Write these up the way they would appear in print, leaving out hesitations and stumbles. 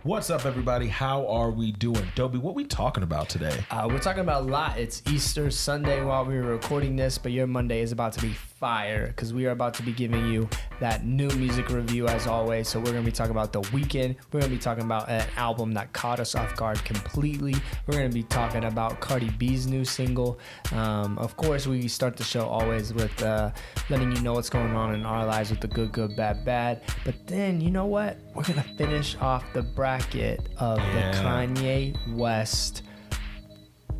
What's up, everybody? How are we doing? Dobie, what we talking about today? We're talking about a lot. It's Easter Sunday while we were recording this, but your Monday is about to be fire because we are about to be giving you that new music review as always. So we're going to be talking about The Weeknd. We're going to be talking about an album that caught us off guard completely. We're going to be talking about Cardi B's new single. Of course, we start the show always with letting you know what's going on in our lives with the good, good, bad, bad. But then, you know what? We're going to finish off the bracket of the Kanye West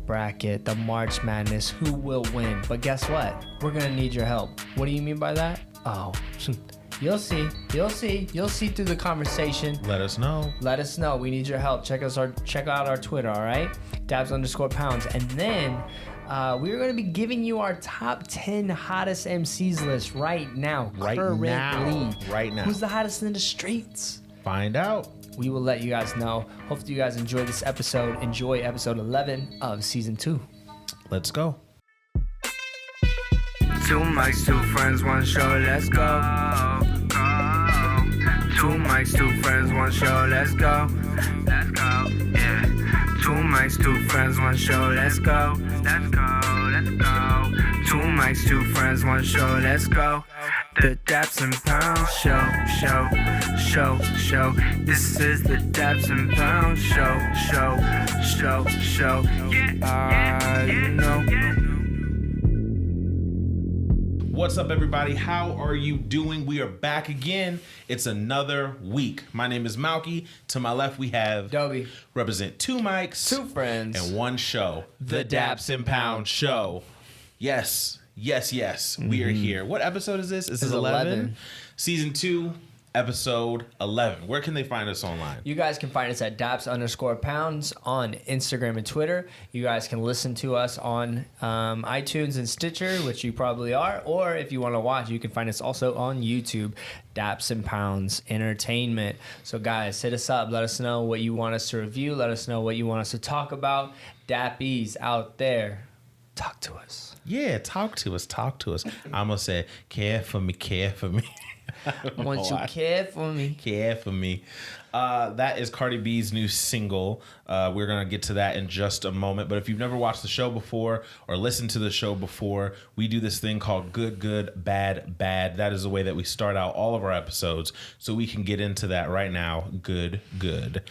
bracket, the March Madness, who will win. But guess what? We're going to need your help. What do you mean by that? Oh, you'll see. You'll see through the conversation. Let us know. We need your help. Check out our Twitter, all right? Daps_pounds. And then we're going to be giving you our top 10 hottest MCs list right now. Right now. Who's the hottest in the streets? Find out. We will let you guys know. Hopefully you guys enjoy this episode. Enjoy episode 11 of season 2. Let's go. Two mics, two friends, one show, let's go. Two mics, two friends, one show, let's go. Let's go, yeah. Two mics, two friends, one show, let's go. Let's go, let's go. Two mics, two friends, one show, let's go. The Daps and Pounds show. This is the Daps and Pounds show. Yeah, you know. What's up, everybody? How are you doing? We are back again. It's another week. My name is Malky. To my left, we have Dobie. Represent two mics, Two friends. and one show. The Daps and Pounds show. Yes. We are here. What episode is this? This is 11. Season 2, episode 11. Where can they find us online? You guys can find us at Daps_pounds on Instagram and Twitter. You guys can listen to us on iTunes and Stitcher, which you probably are. Or if you want to watch, you can find us also on YouTube, Daps and Pounds Entertainment. So guys, hit us up. Let us know what you want us to review. Let us know what you want us to talk about. Dappies out there, talk to us. Yeah, talk to us. I'm going to say, care for me. I want you to care for me. That is Cardi B's new single. We're going to get to that in just a moment. But if you've never watched the show before or listened to the show before, we do this thing called Good, Good, Bad, Bad. That is the way that we start out all of our episodes. So we can get into that right now. Good, good,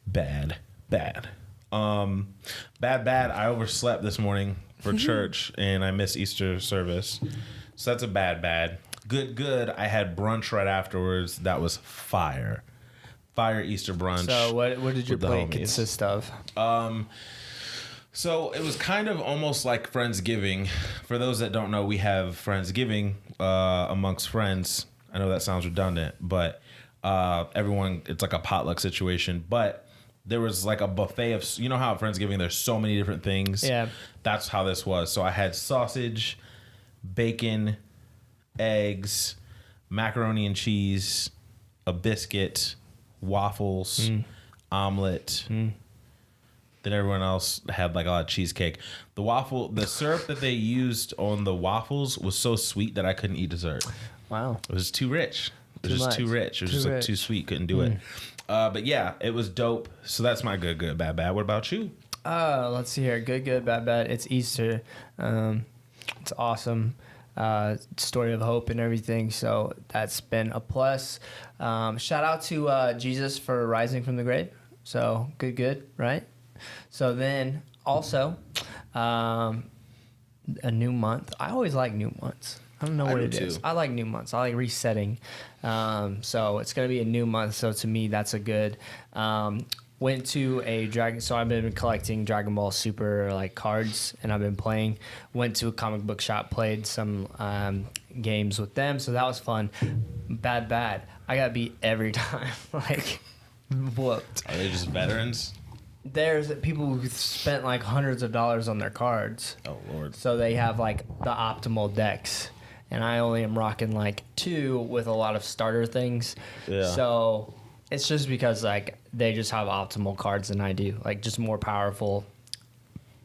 bad, bad. Bad. I overslept this morning for church and I missed Easter service. So that's a bad. Good. I had brunch right afterwards. That was fire Easter brunch. So what did your plate consist of? So it was kind of almost like Friendsgiving. For those that don't know, we have Friendsgiving amongst friends. I know that sounds redundant, but everyone, it's like a potluck situation. But there was like a buffet of, you know how at Friendsgiving there's so many different things? Yeah. That's how this was. So I had sausage, bacon, eggs, macaroni and cheese, a biscuit, waffles, omelet. Then everyone else had like a lot of cheesecake. The syrup that they used on the waffles was so sweet that I couldn't eat dessert. Wow. It was too rich. It was just too rich. It was just like too sweet. Couldn't do it. But yeah, it was dope. So that's my good, good, bad, bad. What about you? Let's see here. Good, good, bad, bad. It's Easter. It's awesome. Story of hope and everything. So that's been a plus. Shout out to Jesus for rising from the grave. So good, right? So then also a new month. I always like new months. I don't know what it is. I like new months. I like resetting. So it's going to be a new month. So to me, that's a good. Went to a Dragon. So I've been collecting Dragon Ball Super like cards, and I've been playing. Went to a comic book shop, played some games with them. So that was fun. Bad. I got beat every time. Like whooped. Are they just veterans? There's people who spent like hundreds of dollars on their cards. Oh Lord. So they have like the optimal decks. And I only am rocking like 2 with a lot of starter things. Yeah. So it's just because like they just have optimal cards than I do, like just more powerful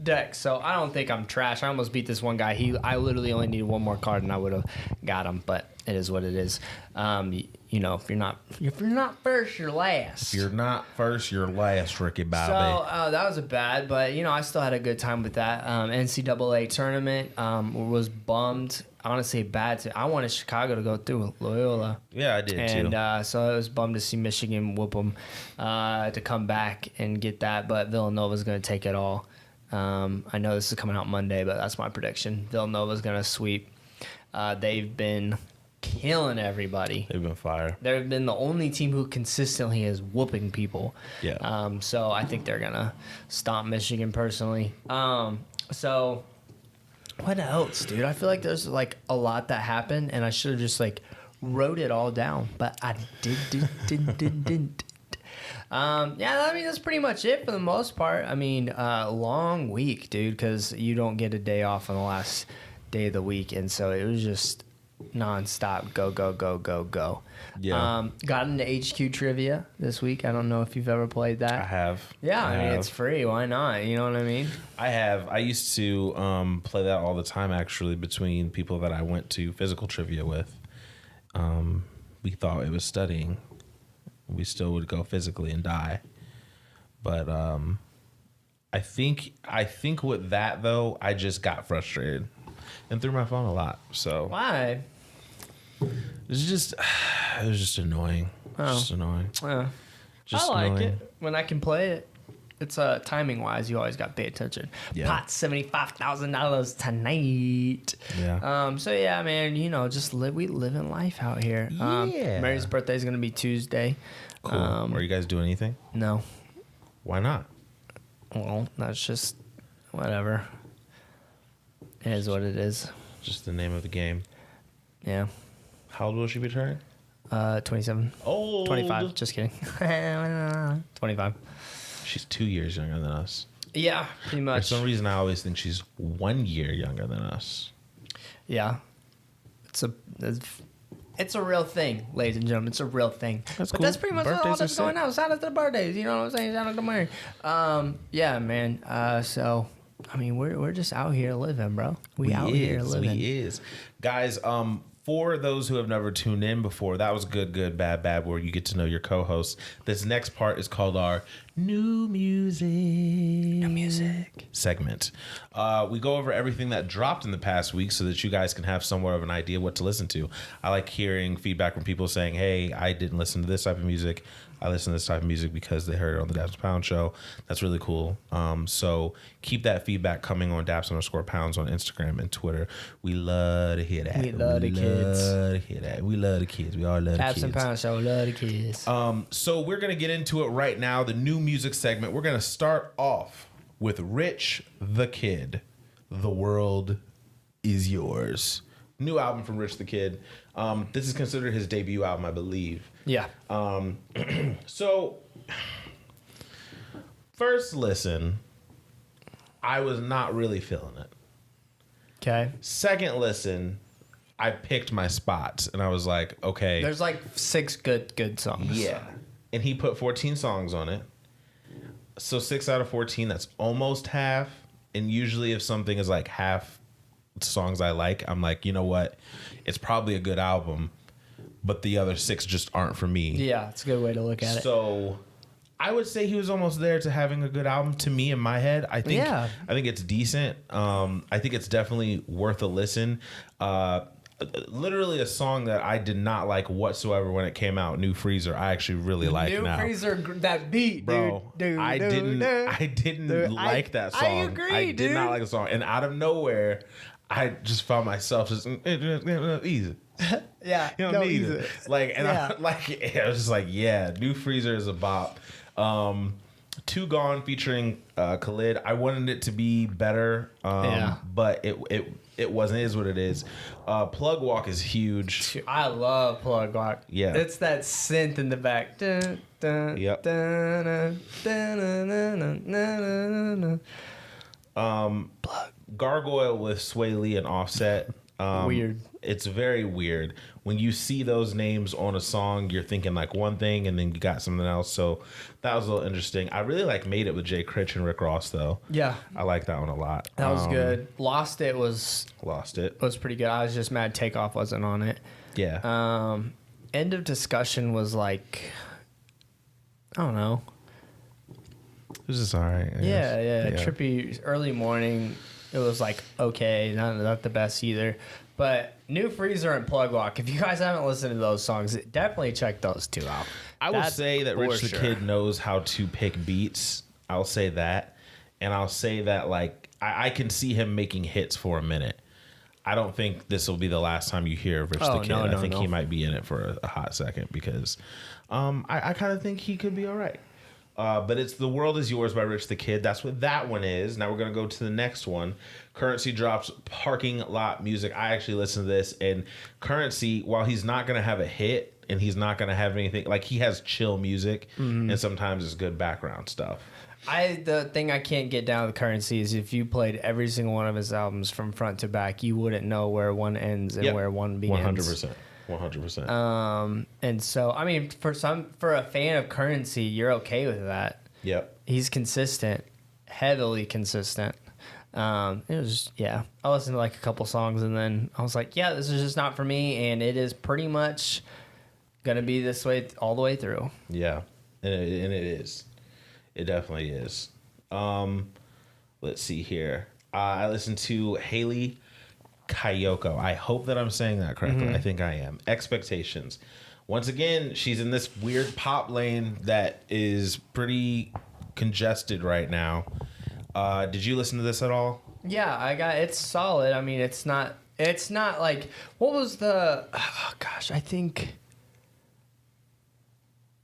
decks. So I don't think I'm trash. I almost beat this one guy. I literally only needed one more card and I would have got him, but it is what it is. if you're not first, you're last. If you're not first, you're last, Ricky Bobby. So that was a bad, but I still had a good time with that. NCAA tournament was bummed. Honestly, bad. I wanted Chicago to go through Loyola. Yeah, I did too. And so it was bummed to see Michigan whoop them to come back and get that, but Villanova's going to take it all. I know this is coming out Monday, but that's my prediction. Villanova's going to sweep. They've been killing everybody. They've been fire. They've been the only team who consistently is whooping people. Yeah. So I think they're going to stomp Michigan personally. So what else, dude? I feel like there's like a lot that happened, and I should have just like wrote it all down, but I didn't. Yeah, I mean, that's pretty much it for the most part. I mean, long week, dude, because you don't get a day off on the last day of the week, and so it was just nonstop go. Yeah. Got into HQ trivia this week. I don't know if you've ever played that. I have. Yeah, I mean, it's free. Why not? You know what I mean? I have. I used to play that all the time, actually, between people that I went to physical trivia with. We thought it was studying. We still would go physically and die. But I think with that, though, I just got frustrated and threw my phone a lot. So Why? it was just annoying. Just annoying. I like it when I can play it. It's timing wise, you always got to pay attention. Yeah. Pot $75,000 tonight. Yeah. So yeah, man, just we living life out here. Yeah. Mary's birthday is gonna be Tuesday. Cool. Are you guys doing anything? No. Why not? Well, that's just whatever. It is what it is. Just the name of the game. Yeah. How old will she be turning? 27. Old. 25. Just kidding. 25. She's 2 years younger than us. Yeah, pretty For much. some reason, I always think she's 1 year younger than us. Yeah. It's a real thing, ladies and gentlemen. It's a real thing. That's but cool. that's pretty much Birthdays all are that's sick. going on. Shout out to the birthdays. You know what I'm saying? Shout out to Mary. Yeah, man. So, I mean, we're just out here living, bro. We out here living. We is. Guys, for those who have never tuned in before, that was Good, Bad, where you get to know your co-hosts. This next part is called our New Music segment. We go over everything that dropped in the past week so that you guys can have somewhat of an idea what to listen to. I like hearing feedback from people saying, hey, I didn't listen to this type of music. I listen to this type of music because they heard it on the Daps Pound show. That's really cool. So keep that feedback coming on Daps_Pounds on Instagram and Twitter. We love to hear that. We love the kids. Love to hear that. We love the kids. We all love the Daps kids. and Pound Show. Love the kids. So we're going to get into it right now, the new music segment. We're going to start off with Rich the Kid. The World Is Yours. New album from Rich the Kid. This is considered his debut album, I believe. Yeah. So, first listen, I was not really feeling it. Okay. Second listen, I picked my spots, and I was like, okay. There's like 6 good songs. Yeah. And he put 14 songs on it. So 6 out of 14, that's almost half. And usually if something is like half songs I like, I'm like, you know what? It's probably a good album, but the other 6 just aren't for me. Yeah, it's a good way to look at it. So I would say he was almost there to having a good album to me in my head. I think it's decent. I think it's definitely worth a listen. Literally a song that I did not like whatsoever when it came out, New Freezer, I actually really like now. New Freezer, that beat, bro. I didn't like that song. I agree, I did not like the song, and out of nowhere, I just found myself just easy. Yeah, You don't need it. Like, and Yeah. I was just like, yeah, New Freezer is a bop. Two Gone featuring Khalid. I wanted it to be better, but it wasn't. It is what it is. Plug Walk is huge. I love Plug Walk. Yeah. It's that synth in the back. Dun, dun, Yep. dun, dun, dun, dun, dun, dun, dun, dun. Gargoyle with Sway Lee and Offset. Weird. It's very weird. When you see those names on a song, you're thinking like one thing and then you got something else. So that was a little interesting. I really like Made It with Jay Critch and Rick Ross though. Yeah. I like that one a lot. That was good. Lost It was Lost It. pretty good. I was just mad Takeoff wasn't on it. Yeah. End of Discussion was like, I don't know. It was just all right. Yeah. Trippy Early Morning. It was like okay, not the best either. But New Freezer and Plug Walk. If you guys haven't listened to those songs, definitely check those two out. I will say that Rich the Kid knows how to pick beats. I'll say that, and I'll say that like I can see him making hits for a minute. I don't think this will be the last time you hear Rich the Kid. I think he might be in it for a hot second because I kind of think he could be all right. But it's The World Is Yours by Rich the Kid. That's what that one is. Now we're going to go to the next one. Currency drops Parking Lot Music. I actually listened to this, and Currency, while he's not going to have a hit and he's not going to have anything, like he has chill music and sometimes it's good background stuff. The thing I can't get down with Currency is if you played every single one of his albums from front to back, you wouldn't know where one ends and where one begins. 100%. And so, I mean, for a fan of Currency, you're okay with that. Yep. He's consistent, heavily consistent. It was, I listened to like a couple songs and then I was like, yeah, this is just not for me. And it is pretty much going to be this way all the way through. Yeah. And it is. It definitely is. Let's see here. I listened to Haley Kayoko. I hope that I'm saying that correctly. I think I am. Expectations. Once again, she's in this weird pop lane that is pretty congested right now. Did you listen to this at all? Yeah, it's solid. I mean, it's not like, what was I think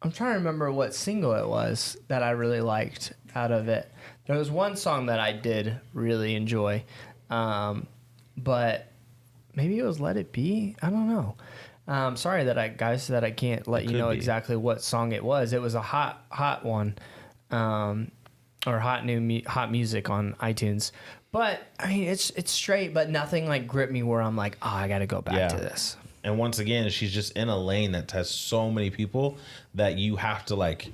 I'm trying to remember what single it was that I really liked out of it. There was one song that I did really enjoy. But maybe it was Let It Be. I don't know. Sorry that I can't let you know exactly what song it was. It was a hot one, or hot music on iTunes. But I mean, it's straight, but nothing like gripped me where I'm like, oh, I got to go back to this. And once again, she's just in a lane that has so many people that you have to like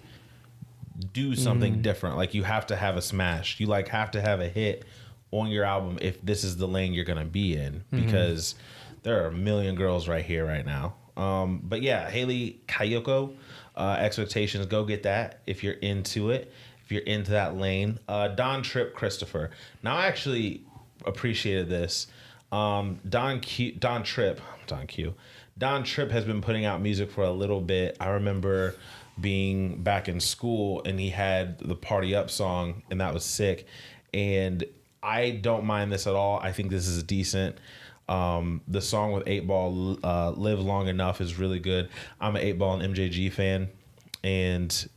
do something different. Like you have to have a smash. You like have to have a hit on your album if this is the lane you're gonna be in, because there are a million girls right here right now. But yeah, Haley Kayoko, Expectations, go get that if you're into it, if you're into that lane. Don Tripp Christopher. Now I actually appreciated this. Don Tripp has been putting out music for a little bit. I remember being back in school and he had the Party Up song and that was sick. And I don't mind this at all. I think this is decent. The song with 8Ball, Live Long Enough, is really good. I'm an 8Ball and MJG fan, and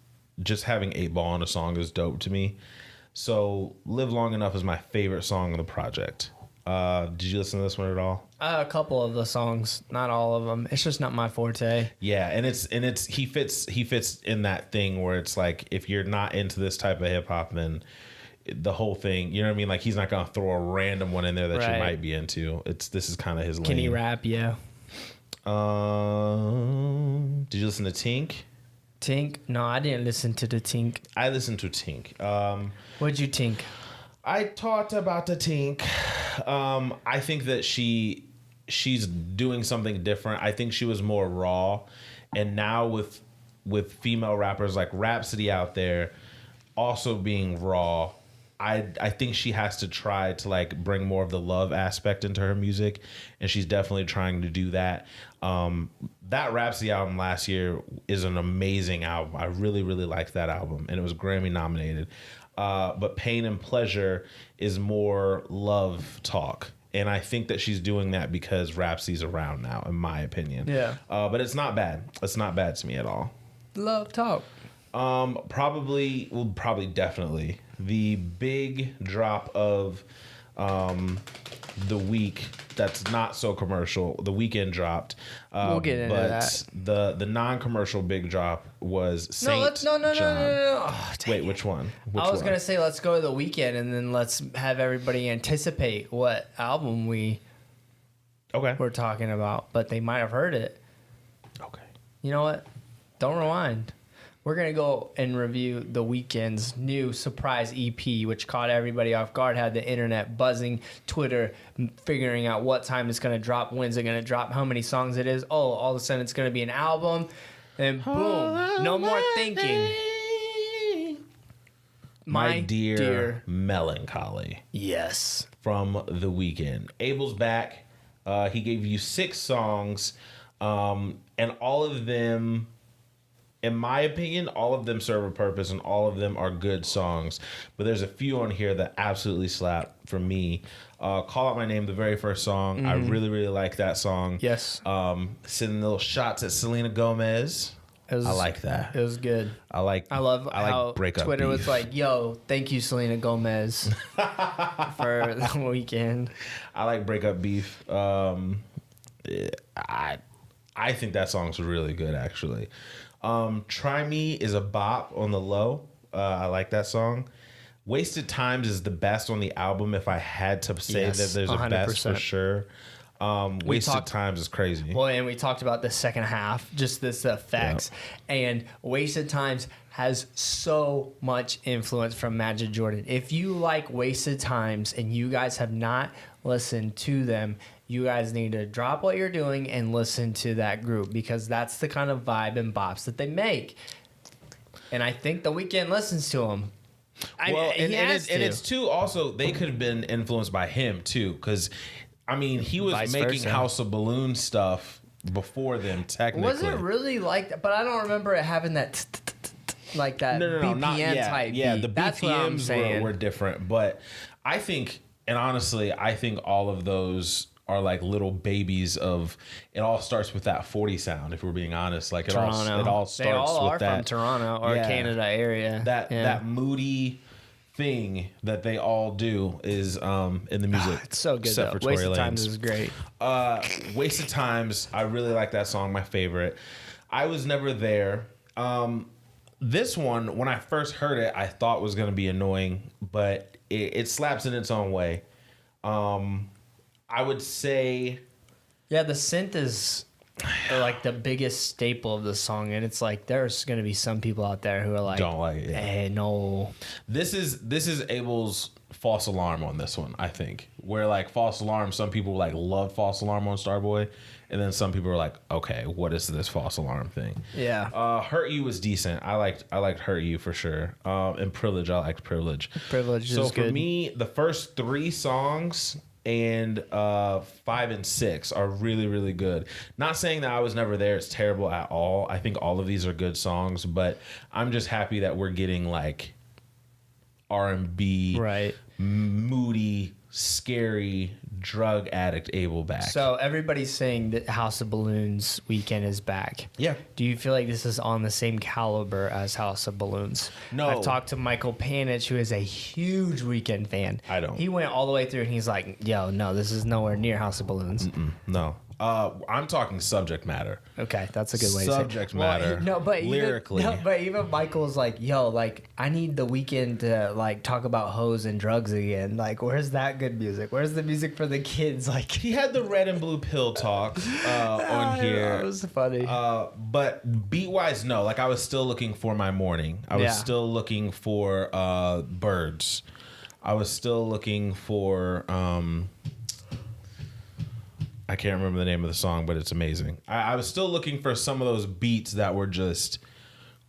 just having 8Ball on a song is dope to me. So Live Long Enough is my favorite song on the project. Did you listen to this one at all? A couple of the songs, not all of them. It's just not my forte. Yeah, and it's he fits in that thing where it's like if you're not into this type of hip hop, then the whole thing, you know what I mean? Like he's not gonna throw a random one in there that you might be into. This is kind of his lane. Can he rap? Yeah. Did you listen to Tink? Tink? No, I didn't listen to the Tink. I listened to Tink. What'd you think? I talked about the Tink. I think that she's doing something different. I think she was more raw, and now with female rappers like Rhapsody out there also being raw, I think she has to try to like bring more of the love aspect into her music, and she's definitely trying to do that. That Rhapsody album last year is an amazing album. I really, really liked that album, and it was Grammy nominated. But Pain and Pleasure is more love talk, and I think that she's doing that because Rhapsody's around now, in my opinion. Yeah. But it's not bad. It's not bad to me at all. Love talk. Probably definitely the big drop of the week that's not so commercial. The Weeknd dropped. We'll get into that. The non-commercial big drop was SAINt No. JHN. Oh, wait, which one? I was gonna say let's go to the Weeknd and then let's have everybody anticipate what album we're talking about, but they might have heard it. Okay. You know what? Don't rewind. we're going to go and review the Weeknd's new Surprise EP, which caught everybody off guard, had the internet buzzing, Twitter figuring out what time it's going to drop, when's it going to drop, how many songs it is. Oh, all of a sudden it's going to be an album. And boom, no more thinking. My Dear Melancholy. Yes. From The Weeknd. Abel's back. He gave you 6 songs, and all of them, in my opinion, all of them serve a purpose and all of them are good songs. But there's a few on here that absolutely slap for me. Call Out My Name, the very first song. Mm-hmm. I really, really like that song. Yes. Sending little shots at Selena Gomez. I like that. It was good. I love how breakup Twitter beef. was like, yo, thank you, Selena Gomez, for the Weeknd. I like breakup beef. I think that song's really good, actually. Try Me is a bop on the low. I like that song. Wasted Times is the best on the album. If I had to say that there's 100%. A best for sure. Wasted Times is crazy. Well, and we talked about the second half, just this effects. Yep. And Wasted Times has so much influence from Magic Jordan. If you like Wasted Times and you guys have not listened to them, you guys need to drop what you're doing and listen to that group, because that's the kind of vibe and bops that they make. And I think The Weeknd listens to them. It's too, also, they could have been influenced by him too, because I mean, he was making House of Balloons stuff before them, technically. Was it really like that? But I don't remember it having that like that BPM type beat. The BPMs were different. But I think, and honestly, I think all of those are like little babies of, it all starts with that 40 sound, if we're being honest. Like it all starts with that. They all are from Toronto or Canada area. That moody thing that they all do is in the music. It's so good though. Wasted Times is great. Wasted Times, I really like that song, my favorite. I Was Never There. This one, when I first heard it, I thought was going to be annoying, but it slaps in its own way. I would say... Yeah, the synth is like the biggest staple of the song, and it's like there's going to be some people out there who are like... Don't like it. Yeah. Hey, no. This is Abel's False Alarm on this one, I think. Where like False Alarm, some people like love False Alarm on Starboy, and then some people are like, okay, what is this False Alarm thing? Yeah. Hurt You was decent. I liked Hurt You for sure. And Privilege, I liked Privilege. Privilege is good. So for me, the first 3 songs and 5 and 6 are really, really good. Not saying that I Was Never There is terrible at all. I think all of these are good songs, but I'm just happy that we're getting like R&B, right, moody, scary, drug addict Abel back. So everybody's saying that House of Balloons Weeknd is back. Yeah. Do you feel like this is on the same caliber as House of Balloons? No. I've talked to Michael Panich, who is a huge Weeknd fan. I don't. He went all the way through and he's like, yo, no, this is nowhere near House of Balloons. No. I'm talking subject matter. Okay, that's a good way to say it. Subject matter. Well, but lyrically. Even Michael's like, yo, like, I need The Weeknd to like talk about hoes and drugs again. Like, where's that good music? Where's the music for the kids? Like, he had the red and blue pill talk on here. That was funny. But beat wise, no. Like, I was still looking for My Morning. I was still looking for Birds. I was still looking for I can't remember the name of the song, but it's amazing. I was still looking for some of those beats that were just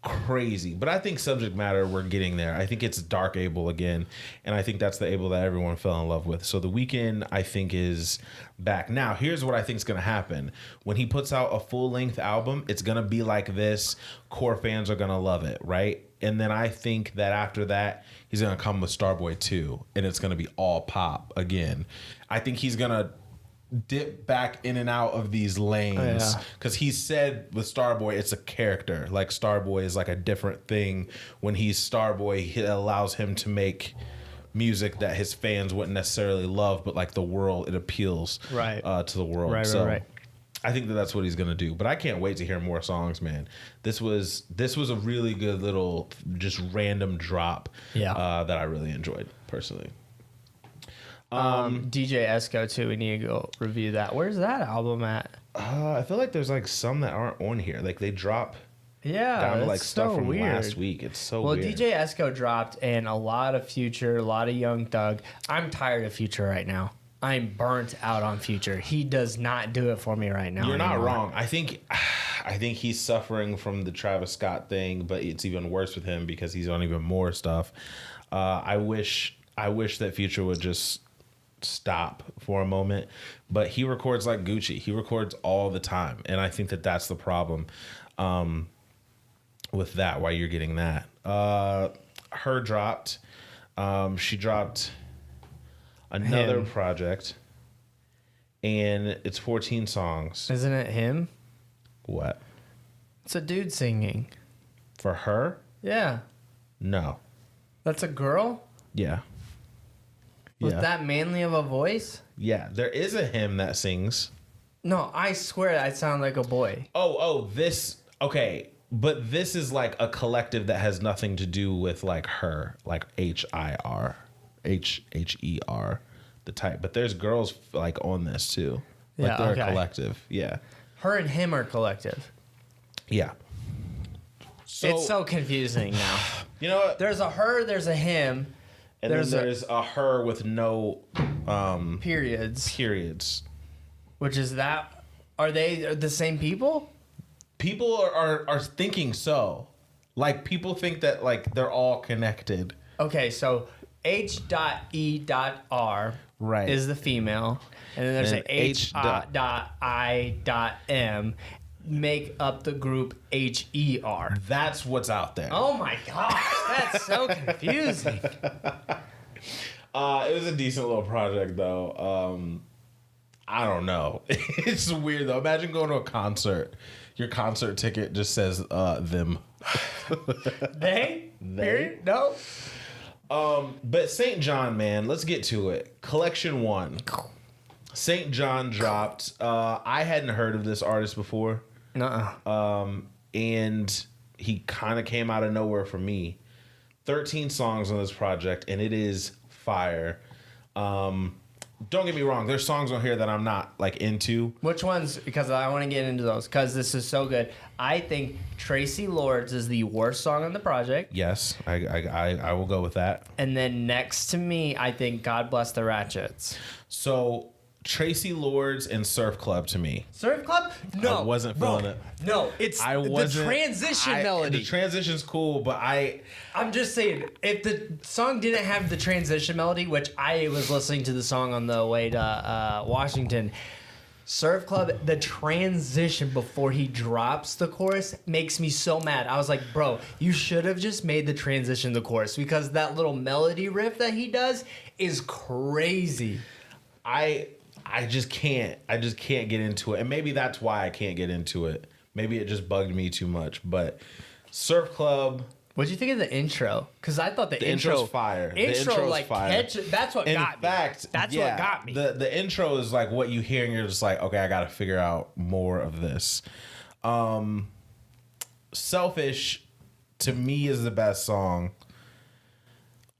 crazy. But I think subject matter, we're getting there. I think it's dark Abel again. And I think that's the Abel that everyone fell in love with. So The Weeknd, I think, is back. Now, here's what I think is going to happen. When he puts out a full-length album, it's going to be like this. Core fans are going to love it, right? And then I think that after that, he's going to come with Starboy 2. And it's going to be all pop again. I think he's going to dip back in and out of these lanes because he said with Starboy it's a character. Like Starboy is like a different thing. When he's Starboy, it allows him to make music that his fans wouldn't necessarily love, but like the world, it appeals to the world. Right. I think that that's what he's gonna do. But I can't wait to hear more songs, man. This was a really good little just random drop that I really enjoyed personally. DJ Esco too. We need to go review that. Where's that album at? I feel like there's like some that aren't on here. Like they drop. Yeah, down to like it's stuff so from weird. last week. It's so Well, weird. DJ Esco dropped and a lot of Future, a lot of Young Thug. I'm tired of Future right now. I'm burnt out on Future. He does not do it for me right now. You're not anymore. wrong. I think he's suffering from the Travis Scott thing, but it's even worse with him because he's on even more stuff. I wish that Future would just stop for a moment, but he records like Gucci. He records all the time, and I think that that's the problem with that. Why you're getting that? Her dropped. She dropped another Him. project, and it's 14 songs. Isn't it him? What? It's a dude singing. For her? Yeah. No. That's a girl? Yeah. With Yeah. that manly of a voice? Yeah. There is a hymn that sings. No, I swear I sound like a boy. Oh, this. Okay. But this is like a collective that has nothing to do with like her, like HIR, HHER, the type. But there's girls like on this too. Like Yeah, they're okay. a collective. Yeah. Her and him are collective. Yeah. So, It's so confusing now. you know what? There's a her, there's a him, And there's then there's a her with no periods. periods. Which is that? Are they the same people? People are thinking so. Like people think that like they're all connected. Okay, so H.E.R. Right. is the female, and then there's And an H.I.M. make up the group HER. That's what's out there. Oh my gosh, that's so confusing. It was a decent little project though. I don't know. It's weird though. Imagine going to a concert. Your concert ticket just says them. They? Period? No. But SAINt JHN, man, let's get to it. Collection 1. SAINt JHN dropped. I hadn't heard of this artist before. Nuh-uh. And he kind of came out of nowhere for me. 13 songs on this project, and it is fire. Don't get me wrong. There's songs on here that I'm not like into. Which ones? Because I want to get into those because this is so good. I think Tracy Lords is the worst song on the project. Yes, I will go with that. And then next to me, I think God Bless the Ratchets. So Tracy Lords and Surf Club to me. Surf Club? No. I wasn't bro, feeling it. No, it's I the wasn't. transition melody. The transition's cool, but I'm just saying, if the song didn't have the transition melody, which I was listening to the song on the way to Washington, Surf Club, the transition before he drops the chorus makes me so mad. I was like, bro, you should have just made the transition the chorus because that little melody riff that he does is crazy. I just can't. I just can't get into it. And maybe that's why I can't get into it. Maybe it just bugged me too much. But Surf Club. What'd you think of the intro? Because I thought the intro intro's fire. The Intro intro's like fire. that's what In got fact, me. That's yeah, what got me. The intro is like what you hear and you're just like, okay, I got to figure out more of this. Selfish to me is the best song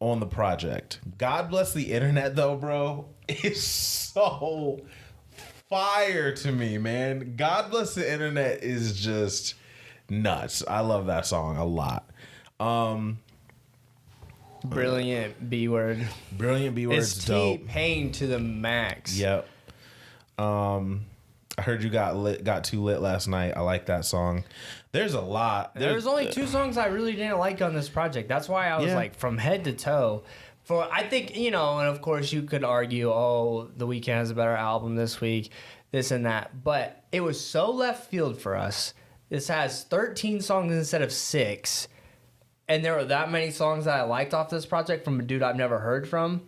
on the project. God Bless the Internet though, bro, is so fire to me, man. God Bless the Internet is just nuts. I love that song a lot. Brilliant B word. Brilliant B It's Word's dope. T-Pain to the max. Yep. I heard you got too lit last night. I like that song. There's a lot. There's only 2 songs I really didn't like on this project. That's why I was Yeah. like from head to toe. For I think, and of course you could argue, oh, The Weeknd has a better album this week, this and that. But it was so left field for us. This has 13 songs instead of 6. And there were that many songs that I liked off this project from a dude I've never heard from.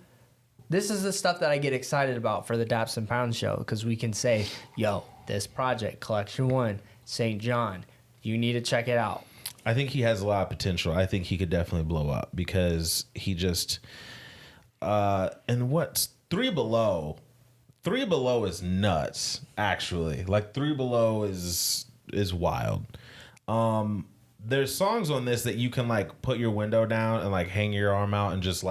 This is the stuff that I get excited about for the Daps and Pounds show because we can say, yo, this project, Collection 1, SAINt JHN, you need to check it out. I think he has a lot of potential. I think he could definitely blow up because he just and what's 3 Below? 3 Below is nuts, actually. Like 3 Below is wild. There's songs on this that you can like put your window down and like hang your arm out and just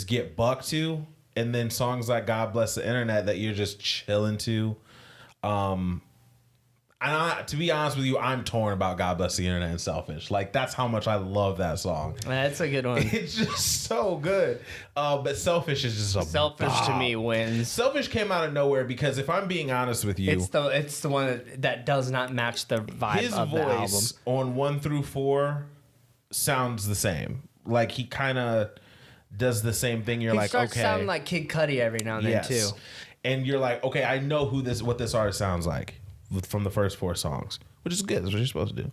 get bucked to, and then songs like God Bless the Internet that you're just chilling to. And to be honest with you, I'm torn about God Bless the Internet and Selfish. Like, that's how much I love that song. That's a good one. It's just so good. But Selfish is just a Selfish bomb. to me wins. Selfish came out of nowhere because if I'm being honest with you, It's the one that does not match the vibe of the album. his voice on 1 through 4 sounds the same. Like, he kind of does the same thing. You're He like, starts okay. sounding like Kid Cudi every now and then too. And you're like, okay, I know what this artist sounds like from the first 4 songs, which is good. That's what you're supposed to do.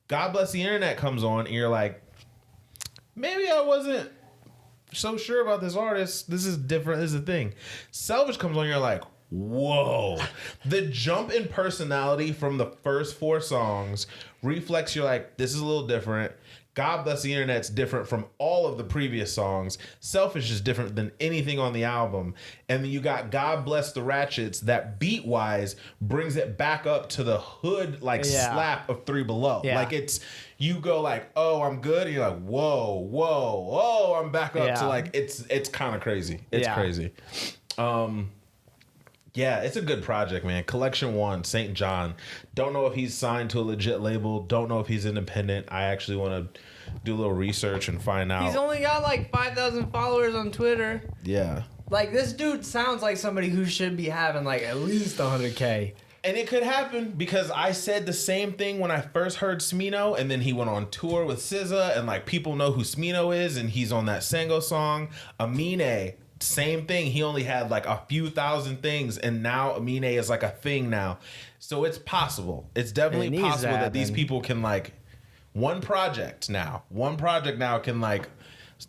God Bless the Internet comes on, and you're like, maybe I wasn't so sure about this artist. This is different. This is a thing. Selfish comes on, you're like, whoa. The jump in personality from the first 4 songs reflects, you're like, this is a little different. God Bless the Internet's different from all of the previous songs. Selfish is different than anything on the album. And then you got God Bless the Ratchets that beat-wise brings it back up to the hood slap of 3 Below. Yeah. Like it's, you go like, oh, I'm good. And you're like, whoa, I'm back up to like, it's kind of crazy. It's crazy. Yeah, it's a good project, man. Collection 1, SAINt JHN. Don't know if he's signed to a legit label. Don't know if he's independent. I actually want to do a little research and find out. He's only got like 5,000 followers on Twitter. Yeah. Like, this dude sounds like somebody who should be having like at least 100K. And it could happen because I said the same thing when I first heard Smino, and then he went on tour with SZA, and like people know who Smino is, and he's on that Sango song. Amine, same thing. He only had like a few thousand things, and now Amine is like a thing now. So it's possible. It's definitely possible that these people can like one project now can like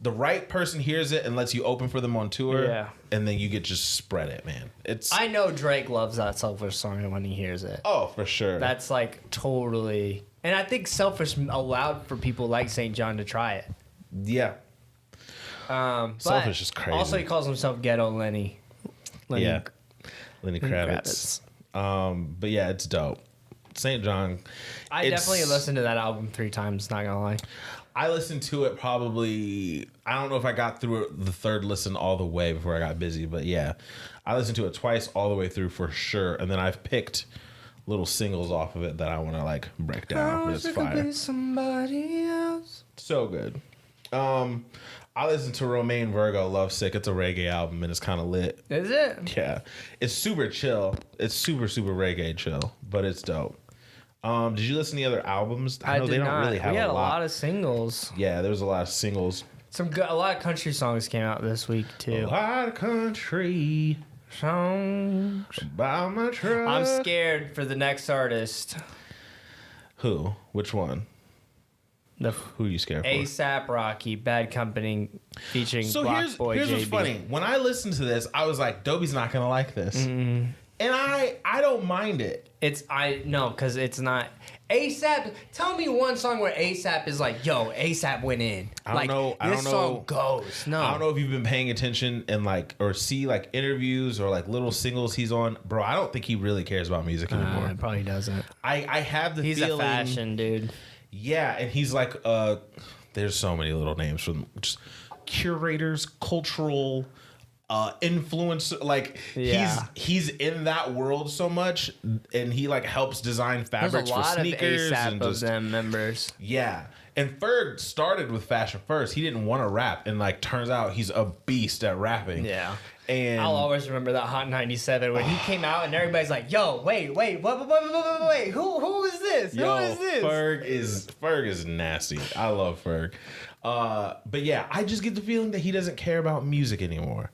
the right person hears it and lets you open for them on tour, and then you get just spread it, man. I know Drake loves that Selfish song when he hears it. Oh, for sure. That's like totally, and I think Selfish allowed for people like SAINt JHN to try it. Yeah. Selfish is crazy. Also, he calls himself Ghetto Lenny. Lenny Kravitz. But yeah, it's dope. SAINt JHN. I definitely listened to that album 3 times, not gonna lie. I listened to it probably, I don't know if I got through it the 3rd listen all the way before I got busy, but yeah, I listened to it twice all the way through for sure. And then I've picked little singles off of it that I want to like break down. It's fire. Be somebody else. So good. I listened to Romain Virgo, Lovesick. It's a reggae album and it's kind of lit. Is it? Yeah. It's super chill. It's super, super reggae chill, but it's dope. Did you listen to the other albums? I know did they don't not. really have we had a lot of singles. Yeah, there was a lot of singles. A lot of country songs came out this week too. A lot of country songs about my truck. I'm scared for the next artist. Who? Which one? Who are you scared for? ASAP Rocky, Bad Company, featuring Block Boy here's JB. What's funny. When I listened to this, I was like, Dobie's not going to like this. Mm-hmm. And I don't mind it. Because it's not ASAP. Tell me one song where ASAP is like, yo, ASAP went in. I don't know. This song goes. No. I don't know if you've been paying attention and like, or see like interviews or like little singles he's on. Bro, I don't think he really cares about music anymore. Probably doesn't. I have the feeling. He's a fashion dude. Yeah, and he's like, there's so many little names from just curators, cultural influencer. Like he's in that world so much, and he like helps design fabrics for sneakers. There's a lot of ASAP and of them members. Yeah, and Ferg started with fashion first. He didn't want to rap, and like turns out he's a beast at rapping. Yeah. And I'll always remember that Hot 97 when he came out and everybody's like, "Yo, wait, who is this? Who is this?" Ferg is nasty. I love Ferg. But yeah, I just get the feeling that he doesn't care about music anymore.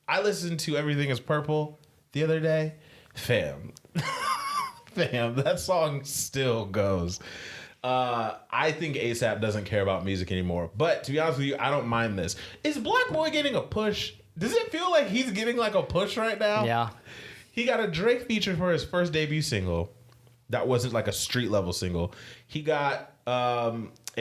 I listened to Everything Is Purple the other day. Fam, that song still goes. I think ASAP doesn't care about music anymore. But to be honest with you, I don't mind this. Is Black Boy getting a push? Does it feel like he's getting like a push right now? Yeah. He got a Drake feature for his first debut single. That wasn't like a street level single. He got a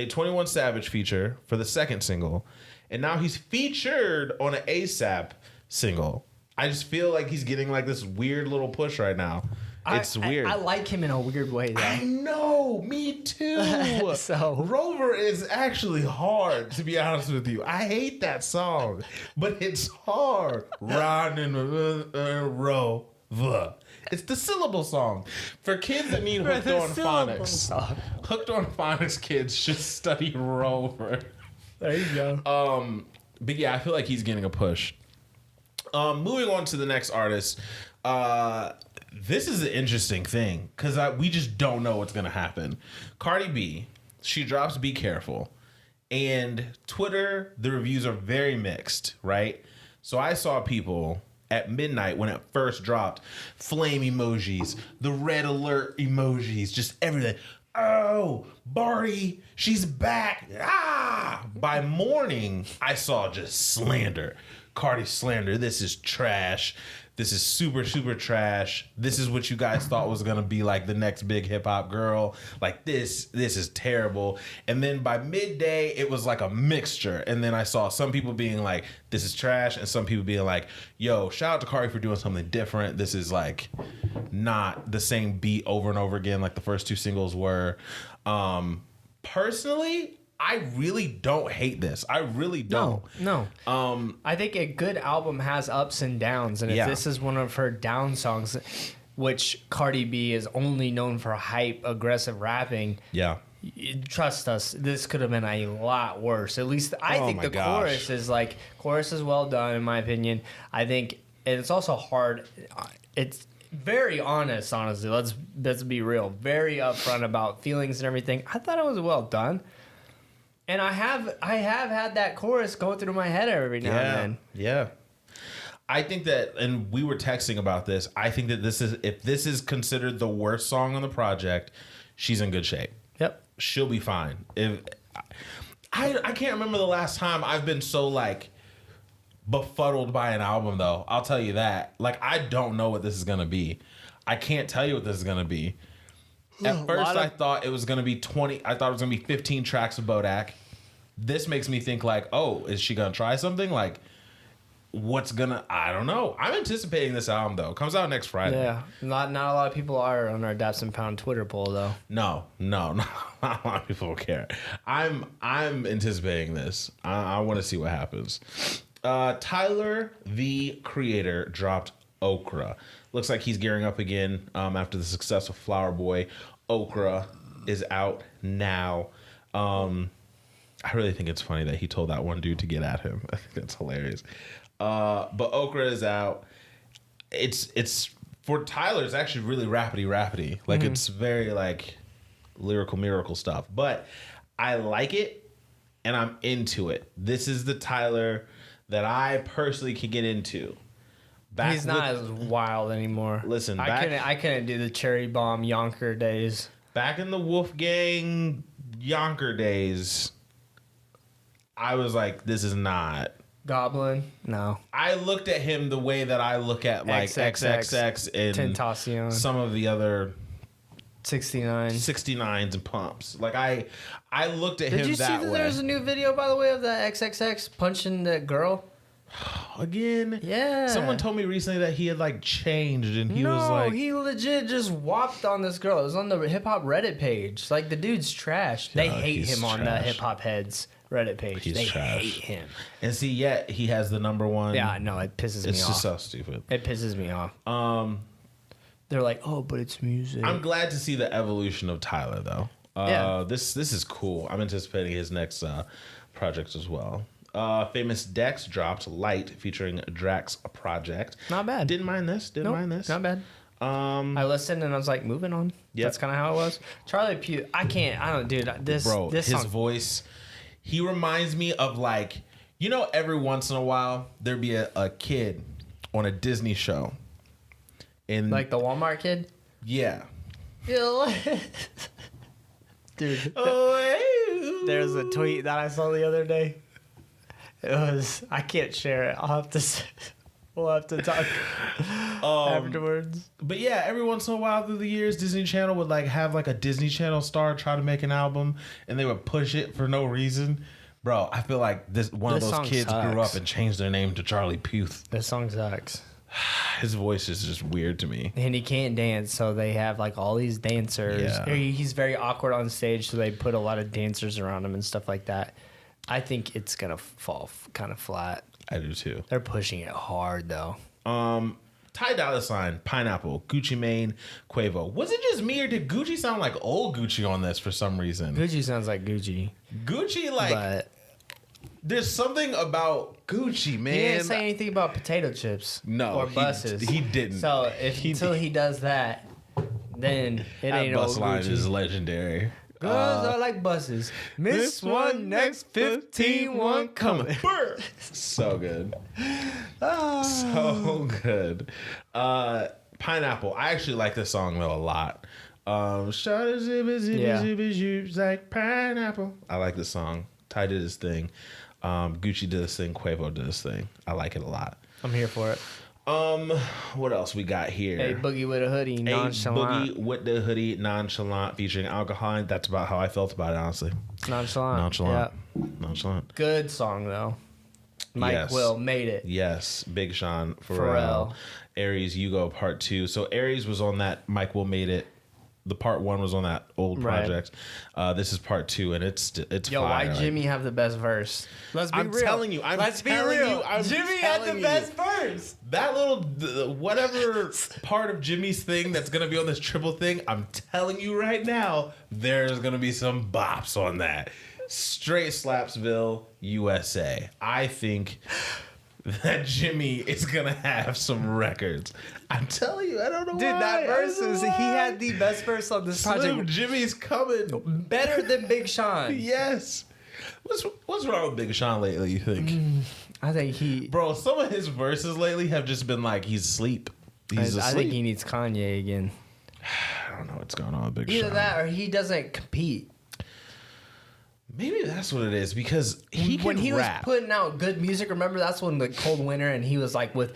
21 Savage feature for the second single. And now he's featured on an ASAP single. I just feel like he's getting like this weird little push right now. It's weird. I like him in a weird way, though. I know, me too. So Rover is actually hard, to be honest with you. I hate that song, but it's hard. Riding Rover. It's the syllable song. For kids that need hooked on phonics. Hooked on phonics kids should study Rover. There you go. But yeah, I feel like he's getting a push. Moving on to the next artist. This is an interesting thing because we just don't know what's going to happen. Cardi B, she drops Be Careful. And Twitter, the reviews are very mixed, right? So I saw people at midnight when it first dropped, flame emojis, the red alert emojis, just everything. Oh, Barty, she's back. Ah! By morning, I saw just slander. Cardi slander. This is trash. This is super, super trash. This is what you guys thought was going to be like the next big hip hop girl. Like this is terrible. And then by midday, it was like a mixture. And then I saw some people being like, this is trash. And some people being like, yo, shout out to Cardi for doing something different. This is like not the same beat over and over again like the first two singles were. Personally, I really don't hate this. I really don't. No. I think a good album has ups and downs, and if this is one of her down songs, which Cardi B is only known for hype, aggressive rapping. Yeah. Trust us, this could have been a lot worse. At least I think the chorus is well done in my opinion. I think it's also hard. It's very honest, honestly. Let's be real. Very upfront about feelings and everything. I thought it was well done. And I have had that chorus go through my head every now and then. Yeah. I think that, and we were texting about this, I think that if this is considered the worst song on the project, she's in good shape. Yep. She'll be fine. I can't remember the last time I've been so like befuddled by an album though. I'll tell you that. Like I don't know what this is gonna be. I can't tell you what this is gonna be. At first, I thought it was going to be 20. I thought it was going to be 15 tracks of Bodak. This makes me think like, oh, is she going to try something? Like, what's going to... I don't know. I'm anticipating this album, though. It comes out next Friday. Yeah. Not a lot of people are on our Daps and Pound Twitter poll, though. No. Not a lot of people care. I'm anticipating this. I want to see what happens. Tyler, the Creator, dropped Okra. Looks like he's gearing up again after the success of Flower Boy. Okra is out now. I really think it's funny that he told that one dude to get at him. I think that's hilarious. But Okra is out. It's for Tyler, it's actually really rapidy. Like it's very like lyrical miracle stuff. But I like it and I'm into it. This is the Tyler that I personally can get into. He's not as wild anymore. Listen, I couldn't do the Cherry Bomb Yonker days. Back in the Wolfgang Yonker days, I was like, this is not... Goblin? No. I looked at him the way that I look at like XXX and Tentacion. Some of the other 69s and pumps. Like I looked at him that way. Did you see that there's a new video, by the way, of the XXX punching that girl? Again? Yeah. Someone told me recently that he had like changed and he was like... he legit just whopped on this girl. It was on the hip hop Reddit page. Like the dude's trash. They hate him on the hip hop heads Reddit page. They hate him. And see, yet he has the number one. Yeah, no, it pisses me off. It's just so stupid. It pisses me off. They're like, oh, but it's music. I'm glad to see the evolution of Tyler though. This is cool. I'm anticipating his next project as well. Famous Dex dropped Light featuring Drax Project. Not bad. Didn't mind this. Not bad. I listened and I was like, moving on. Yep. That's kind of how it was. Charlie Puth. His voice. He reminds me of like, every once in a while there'd be a kid on a Disney show. Like the Walmart kid? Yeah. Dude. There's a tweet that I saw the other day. It was... I can't share it. We'll have to talk afterwards. But yeah, every once in a while through the years, Disney Channel would like have like a Disney Channel star try to make an album, and they would push it for no reason. Bro, I feel like one of those kids grew up and changed their name to Charlie Puth. This song sucks. His voice is just weird to me. And he can't dance, so they have like all these dancers. Yeah. He's very awkward on stage, so they put a lot of dancers around him and stuff like that. I think it's going to fall kind of flat. I do too. They're pushing it hard, though. Ty Dolla $ign, Pineapple, Gucci Mane, Quavo. Was it just me or did Gucci sound like old Gucci on this for some reason? Gucci sounds like Gucci. Gucci, like, But there's something about Gucci, man. he didn't say anything about potato chips. No, or buses. he didn't. So until he does that, then it That ain't bus old line Gucci. is legendary. Girls are like buses. Miss one, next 15, one coming. So good. So good. Pineapple. I actually like this song though a lot. Shawty zibba zibba zibba zoops like pineapple. I like this song. Ty did his thing. Gucci did his thing. Quavo did his thing. I like it a lot. I'm here for it. What else we got here? A boogie with a hoodie, A nonchalant. Boogie with the hoodie, nonchalant, featuring alcohol. That's about how I felt about it, honestly. Nonchalant. Nonchalant. Yeah. Nonchalant. Good song though. Mike Yes. Will made it. Yes, Big Sean, Pharrell, Pharrell. Aries, You Go Part 2. So Aries was on that Mike Will Made It. The Part 1 was on that old Right. project. This is Part 2, and it's Yo, fire. why Like, Jimmy have the best verse? Let's be I'm real. telling you. Let's be real. I'm Jimmy had the telling you. best verse. That little whatever part of Jimmy's thing that's gonna be on this triple thing, I'm telling you right now, there's gonna be some bops on that. Straight Slapsville, USA. I think that Jimmy is gonna have some records. I'm telling you, I don't know why. Dude, that I verse don't know is he why. had the best verse on this Slim project. Jimmy's coming. Better than Big Sean. Yes. What's wrong with Big Sean lately, you think? I think he. Bro, some of his verses lately have just been like he's asleep. He's I asleep. think he needs Kanye again. I don't know what's going on with Big Either Sean. that or he doesn't compete. Maybe that's what it is because When he rap. was putting out good music, remember that's when the Cold Winter and he was like with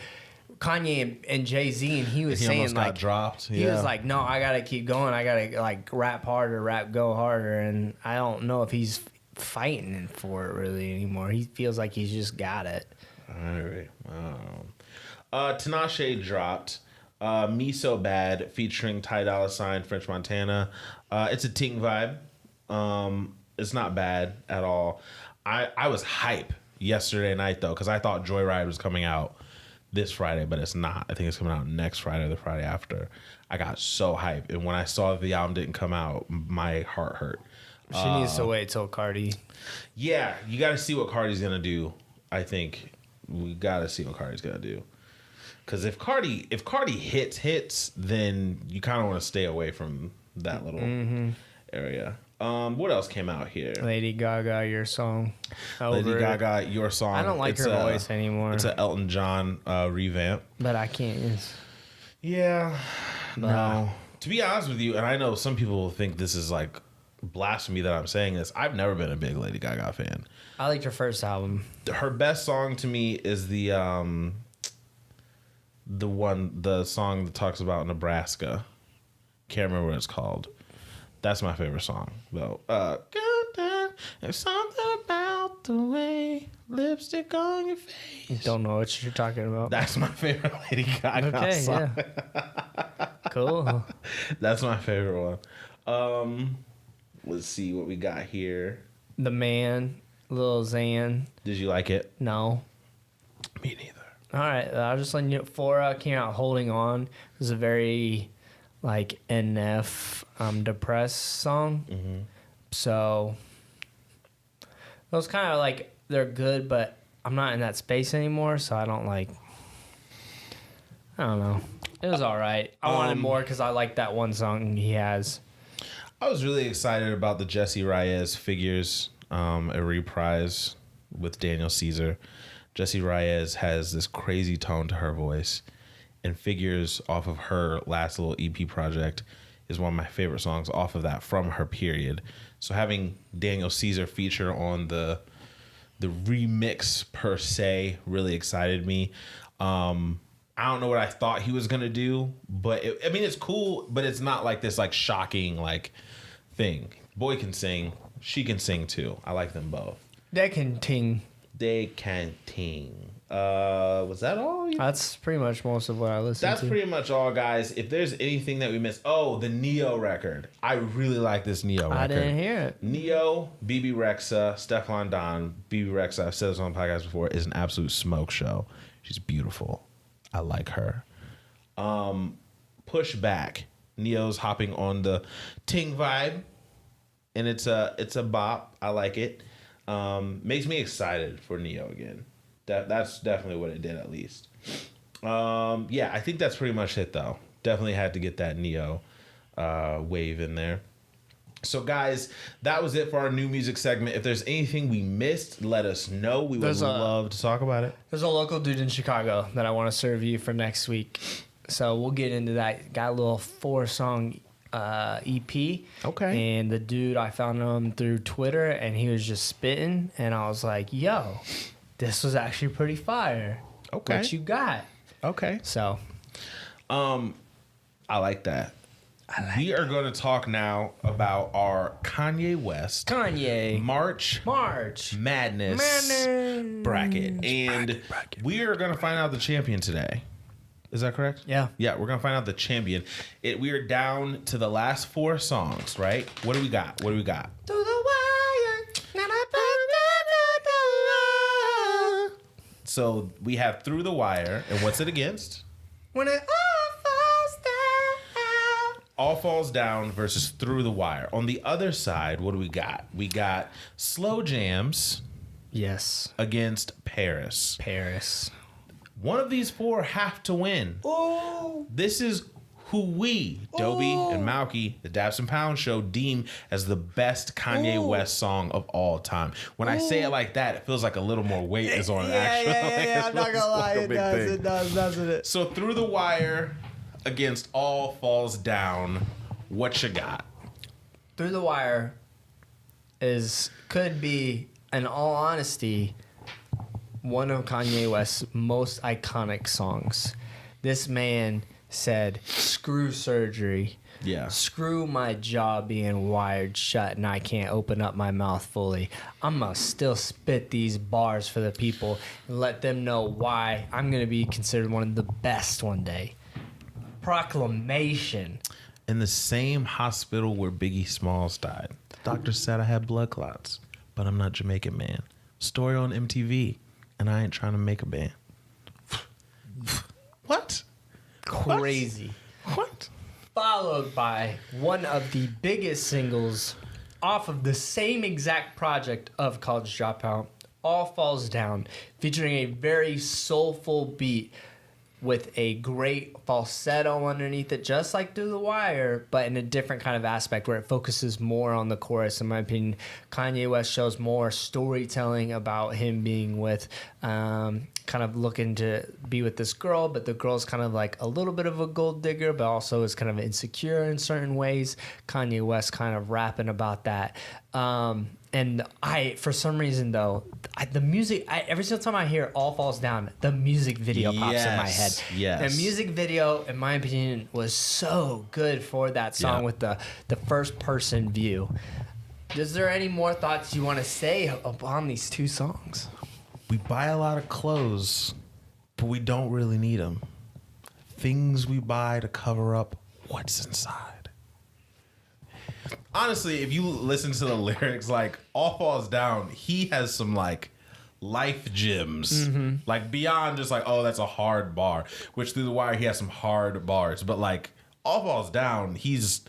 Kanye and Jay-Z and he was He saying almost like got dropped. he Yeah. was like, no, I gotta keep going. I gotta like rap harder, rap go harder. And I don't know if he's fighting for it really anymore. He feels like he's just got it. All right. Tinashe dropped Me So Bad featuring Ty Dolla $ign, French Montana. It's a ting vibe. It's not bad at all. I was hype yesterday night though because I thought Joyride was coming out this Friday, but it's not. I think it's coming out next Friday or the Friday after. I got so hyped, and when I saw that the album didn't come out, my heart hurt. She needs to wait till Cardi. Yeah, you got to see what Cardi's gonna do. I think we got to see what Cardi's gonna do. Because if Cardi hits, then you kind of want to stay away from that little area. What else came out here? Lady Gaga, your song. Lady Over it. Gaga, Your Song. I don't like her voice anymore. It's an Elton John revamp. But I can't. Yeah, Nah. no. To be honest with you, and I know some people will think this is like blasphemy that I'm saying this. I've never been a big Lady Gaga fan. I liked her first album. Her best song to me is the song that talks about Nebraska. Can't remember what it's called. That's my favorite song though. There's something about the way lipstick on your face. Don't know what you're talking about. That's my favorite Lady Gaga song. Yeah. Cool. That's my favorite one. Let's see what we got here. The Man, Lil Xan. Did you like it? No. Me neither. All right. I'll just let you know. Fora came out Holding On. It was a very like NF depressed song. Mm-hmm. So those kind of like they're good, but I'm not in that space anymore, so I don't like. I don't know. It was all right. I wanted more because I like that one song he has. I was really excited about the Jessie Reyez Figures, a reprise with Daniel Caesar. Jessie Reyez has this crazy tone to her voice, and Figures off of her last little EP project is one of my favorite songs off of that from her period. So having Daniel Caesar feature on the remix per se really excited me. I don't know what I thought he was gonna do, but it's cool, but it's not like this like shocking like thing. Boy can sing, she can sing too. I like them both. They can ting. They can ting. Was that all? That's pretty much most of what I listened That's to. pretty much all, guys. If there's anything that we missed, the Neo record. I really like this Neo record. I didn't hear it. Neo, BB Rexa, Stefflon Don. BB Rexa, I've said this on the podcast before, is an absolute smoke show. She's beautiful. I like her. Push Back. Neo's hopping on the ting vibe, and it's a bop. I like it. Makes me excited for Neo again. That's definitely what it did, at least. Yeah, I think that's pretty much it, though. Definitely had to get that Neo wave in there. So, guys, that was it for our new music segment. If there's anything we missed, let us know. We would love to talk about it. There's a local dude in Chicago that I want to serve you for next week. So we'll get into that. Got a little 4-song EP. Okay. And the dude, I found him through Twitter, and he was just spitting. And I was like, yo, this was actually pretty fire. Okay. What you got? Okay. So. I like that. We are going to talk now about our Kanye West March Madness bracket. And we are going to find out the champion today. Is that correct? Yeah. Yeah, we're going to find out the champion. We are down to the last 4 songs, right? What do we got? To the wire. So we have Through the Wire. And what's it against? When it all falls down. All Falls Down versus Through the Wire. On the other side, what do we got? We got Slow Jams. Yes. Against Paris. One of these 4 have to win. Ooh. This is who we, Dobie and Malky, the Daps and Pound Show, deem as the best Kanye West song of all time. When I say it like that, it feels like a little more weight is on it, actually. Yeah, I'm not gonna lie. It does, doesn't it? So Through the Wire against All Falls Down, what you got? Through the Wire could be, in all honesty, one of Kanye West's most iconic songs. This man said, screw surgery. Yeah. Screw my jaw being wired shut and I can't open up my mouth fully. I'm going to still spit these bars for the people and let them know why I'm going to be considered one of the best one day. Proclamation. In the same hospital where Biggie Smalls died, the doctor said I had blood clots, but I'm not Jamaican, man. Story on MTV, and I ain't trying to make a band. What? Crazy. What? Followed by one of the biggest singles off of the same exact project of College Dropout, All Falls Down, featuring a very soulful beat with a great falsetto underneath it, just like Through the Wire, but in a different kind of aspect where it focuses more on the chorus. In my opinion, Kanye West shows more storytelling about him being with, kind of looking to be with this girl, but the girl's kind of like a little bit of a gold digger, but also is kind of insecure in certain ways. Kanye West kind of rapping about that. And for some reason though, the music, every single time I hear All Falls Down, the music video pops in my head. Yes. The music video, in my opinion, was so good for that song with the first person view. Is there any more thoughts you want to say upon these 2 songs? We buy a lot of clothes, but we don't really need them. Things we buy to cover up what's inside. Honestly, if you listen to the lyrics, like All Falls Down, he has some like life gems, like beyond just like, oh, that's a hard bar. Which Through the Wire, he has some hard bars, but like All Falls Down, it's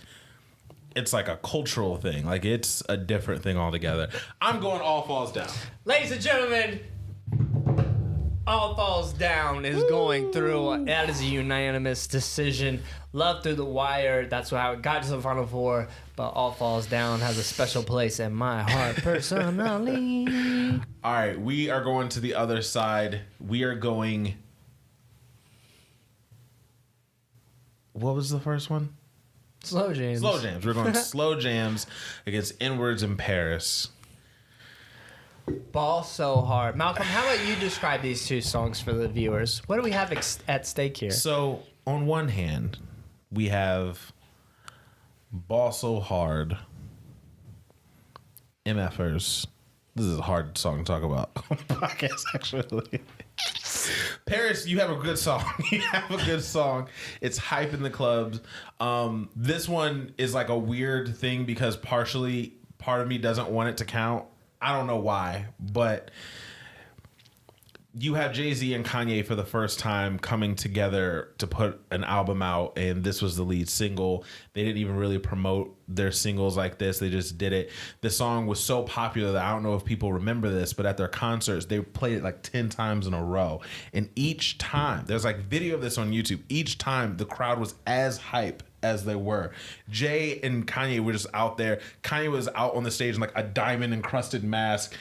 like a cultural thing. Like it's a different thing altogether. I'm going All Falls Down. Ladies and gentlemen, All Falls Down is going through. That is a unanimous decision. Love Through the Wire. That's how it got to the Final 4. But All Falls Down has a special place in my heart personally. All right, we are going to the other side. We are going... What was the first one? Slow Jams. Slow Jams. We're going Slow Jams against Inwards in Paris. Ball so hard. Malcolm, how about you describe these 2 songs for the viewers? What do we have at stake here? So, on one hand, we have Ball So Hard, MFers. This is a hard song to talk about on the podcast, actually. Paris, you have a good song. You have a good song. It's hype in the clubs. This one is like a weird thing because part of me doesn't want it to count. I don't know why, but you have Jay-Z and Kanye for the first time coming together to put an album out, and this was the lead single. They didn't even really promote their singles like this. They just did it. The song was so popular that I don't know if people remember this, but at their concerts, they played it like 10 times in a row. And each time, there's like video of this on YouTube, each time the crowd was as hype as they were. Jay and Kanye were just out there. Kanye was out on the stage in like a diamond encrusted mask.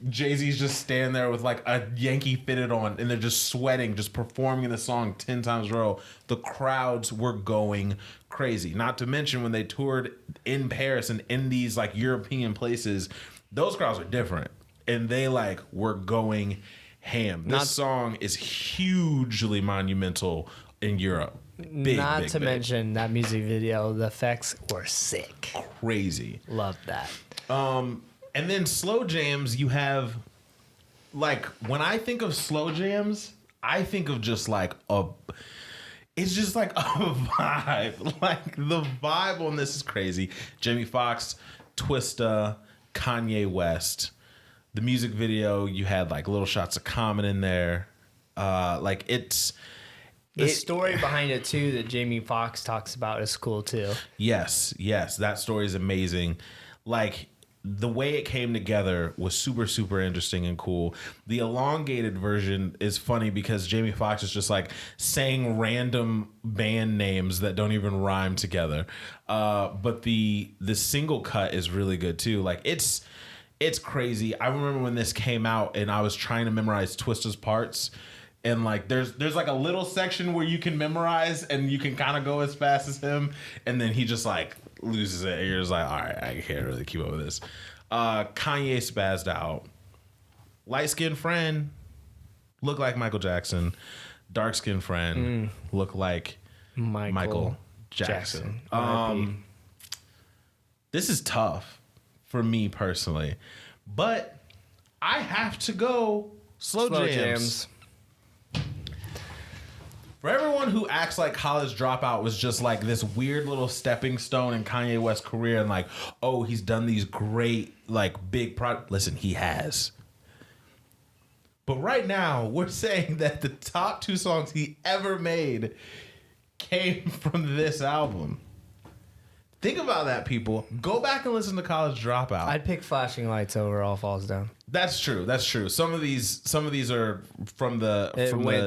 Jay-Z's just standing there with like a Yankee fitted on, and they're just sweating, just performing the song 10 times in a row. The crowds were going crazy. Not to mention when they toured in Paris and in these like European places, those crowds are different, and they like were going ham. This song is hugely monumental in Europe. Big, Not big, to big. mention that music video, the effects were sick. Crazy. Love that. And then slow jams, you have, like, when I think of slow jams, I think of just like it's just like a vibe. Like, the vibe on this is crazy. Jamie Foxx, Twista, Kanye West. The music video, you had like little shots of Common in there. Like, it's... The story behind it, too, that Jamie Foxx talks about is cool, too. Yes, that story is amazing. Like, the way it came together was super, super interesting and cool. The elongated version is funny because Jamie Foxx is just like saying random band names that don't even rhyme together. But the single cut is really good too. Like it's crazy. I remember when this came out and I was trying to memorize Twista's parts. And like there's like a little section where you can memorize and you can kind of go as fast as him, and then he just like loses it. And you're just like, all right, I can't really keep up with this. Kanye spazzed out. Light skinned friend looked like Michael Jackson. Dark skinned friend looked like Michael Jackson. This is tough for me personally, but I have to go slow jams. For everyone who acts like College Dropout was just like this weird little stepping stone in Kanye West's career and like, oh, he's done these great, like, big projects. Listen, he has. But right now, we're saying that the top 2 songs he ever made came from this album. Think about that, people. Go back and listen to College Dropout. I'd pick Flashing Lights over All Falls Down. That's true. Some of these are from the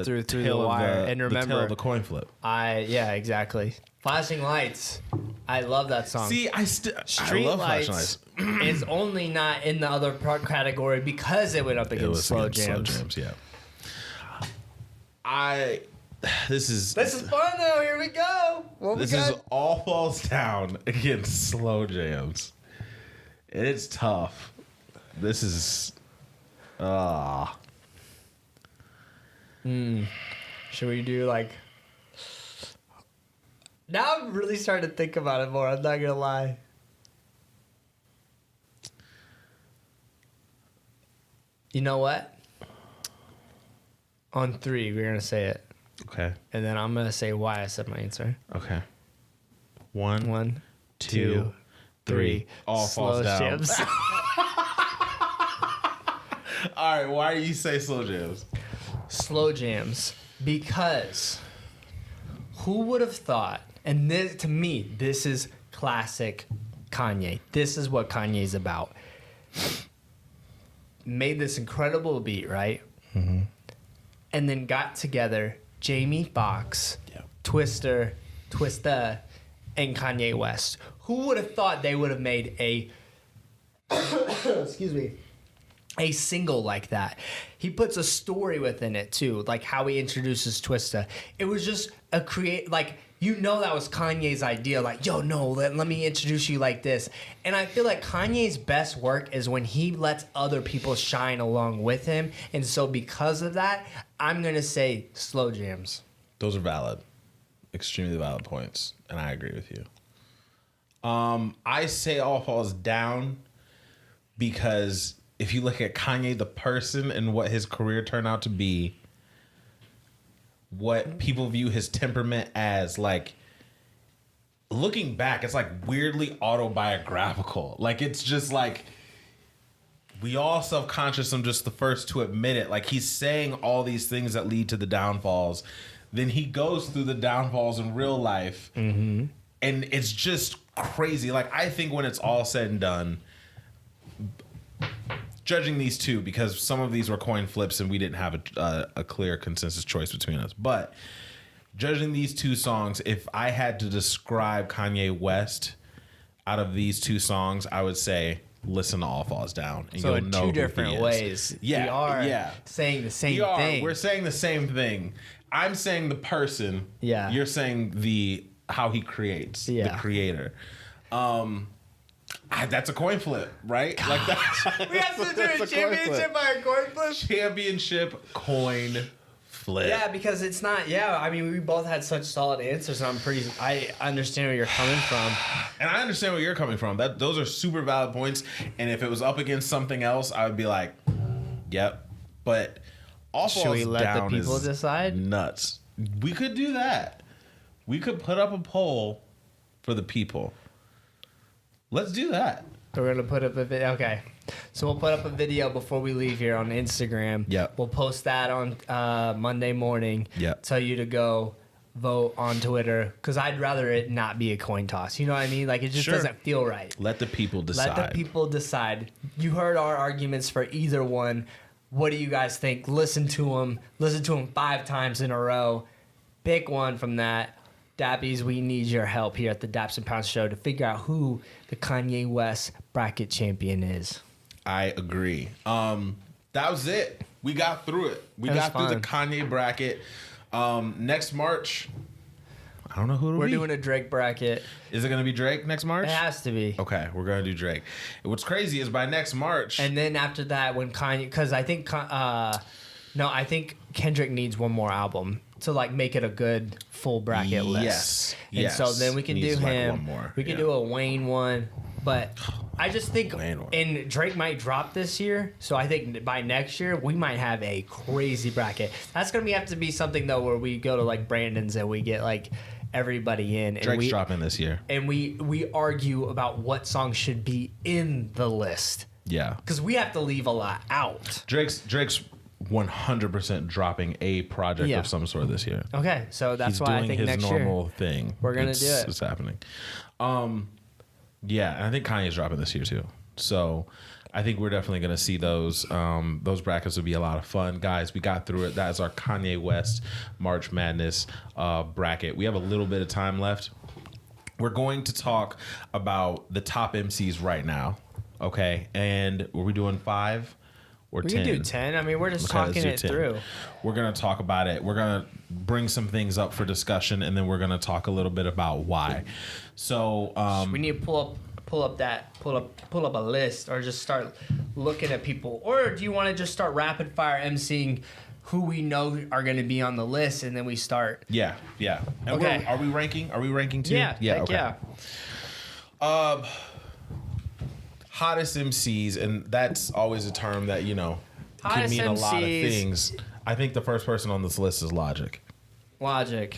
through the wire. And remember, the tail of the coin flip. Yeah, exactly. Flashing Lights. I love that song. See, I love Flashing Lights. Is only not in the other category because it went up against slow jams. Slow jams, yeah. This is fun though. Here we go. This is All Falls Down against slow jams. It's tough. This is Should we do like? Now I'm really starting to think about it more. I'm not gonna lie. You know what? On 3, we're gonna say it. okay. And then I'm going to say why I said my answer. Okay. 1, 2, 2, 3. All Falls Down. Jams. All right. Why do you say slow jams? Slow jams. Because who would have thought, and this, to me, this is classic Kanye. This is what Kanye's about. Made this incredible beat, right? Mm-hmm. And then got together Jamie Foxx, Twista, and Kanye West. Who would have thought they would have made a a single like that? He puts a story within it too, like how he introduces Twista. It was just a that was Kanye's idea. Like, yo, no, let me introduce you like this. And I feel like Kanye's best work is when he lets other people shine along with him. And so because of that, I'm going to say slow jams. Those are valid. Extremely valid points. And I agree with you. I say All Falls Down because if you look at Kanye the person and what his career turned out to be, what people view his temperament as, like, looking back, it's like weirdly autobiographical. Like, it's just like we all self-conscious. I'm just the first to admit it. Like, he's saying all these things that lead to the downfalls. Then he goes through the downfalls in real life. Mm-hmm. And it's just crazy. Like, I think when it's all said and done, judging these two, because some of these were coin flips and we didn't have a clear consensus choice between us. But judging these two songs, if I had to describe Kanye West out of these two songs, I would say listen to All Falls Down. And So you'll in know two who different he is. ways, we are saying the same thing. We're saying the same thing. I'm saying the person. Yeah. You're saying how he creates. Yeah. The creator. That's a coin flip, right? Gosh. Like that. We have to do a championship by a coin flip. Championship coin flip. Yeah, because it's not. Yeah, I mean, we both had such solid answers. I understand where you're coming from. And I understand where you're coming from. Those are super valid points. And if it was up against something else, I would be like, yep. But All Falls Should we let Down the people is decide? nuts. We could do that. We could put up a poll for the people. Let's do that. We're gonna put up a video. Okay, so we'll put up a video before we leave here on Instagram. Yep. We'll post that on Monday morning. Yep. Tell you to go vote on Twitter, because I'd rather it not be a coin toss. You know what I mean? Like, it just Sure. doesn't feel right. Let the people decide. Let the people decide. You heard our arguments for either one. What do you guys think? Listen to them. Listen to them 5 times in a row. Pick one from that. Dappies, we need your help here at the Daps and Pounds Show to figure out who the Kanye West bracket champion is. I agree. That was it. We got through it. We got through the Kanye bracket. Next March, I don't know who it'll be. We're doing a Drake bracket. Is it going to be Drake next March? It has to be. Okay, we're going to do Drake. What's crazy is by next March... And then after that, when Kanye... Because I think... I think Kendrick needs one more album to, like, make it a good full bracket list. And so then we can do him. One more. We can do a Wayne one. But I just think... And Drake might drop this year. So I think by next year, we might have a crazy bracket. That's going to have to be something, though, where we go to, like, Brandon's and we get, like... everybody in. Drake's dropping this year. And we argue about what songs should be in the list. Yeah. Because we have to leave a lot out. Drake's 100% dropping a project of some sort this year. Okay, so that's why I think his next normal year thing. we're going to do it. It's happening. Yeah, and I think Kanye's dropping this year too. So I think we're definitely going to see those. Those brackets will be a lot of fun. Guys, we got through it. That is our Kanye West March Madness bracket. We have a little bit of time left. We're going to talk about the top MCs right now. Okay, and were we doing 5 or 10? We can do 10. I mean, we're just talking it 10. through. We're going to talk about it. We're going to bring some things up for discussion, and then we're going to talk a little bit about why. So we need to pull up a list, or just start looking at people. Or do you want to just start rapid fire emceeing who we know are going to be on the list, and then we start? Yeah. And Okay. are we ranking? Are we ranking too? Yeah. Okay. Hottest MCs, and that's always a term that, can Hottest mean a lot of MCs. things. I think the first person on this list is Logic. Logic.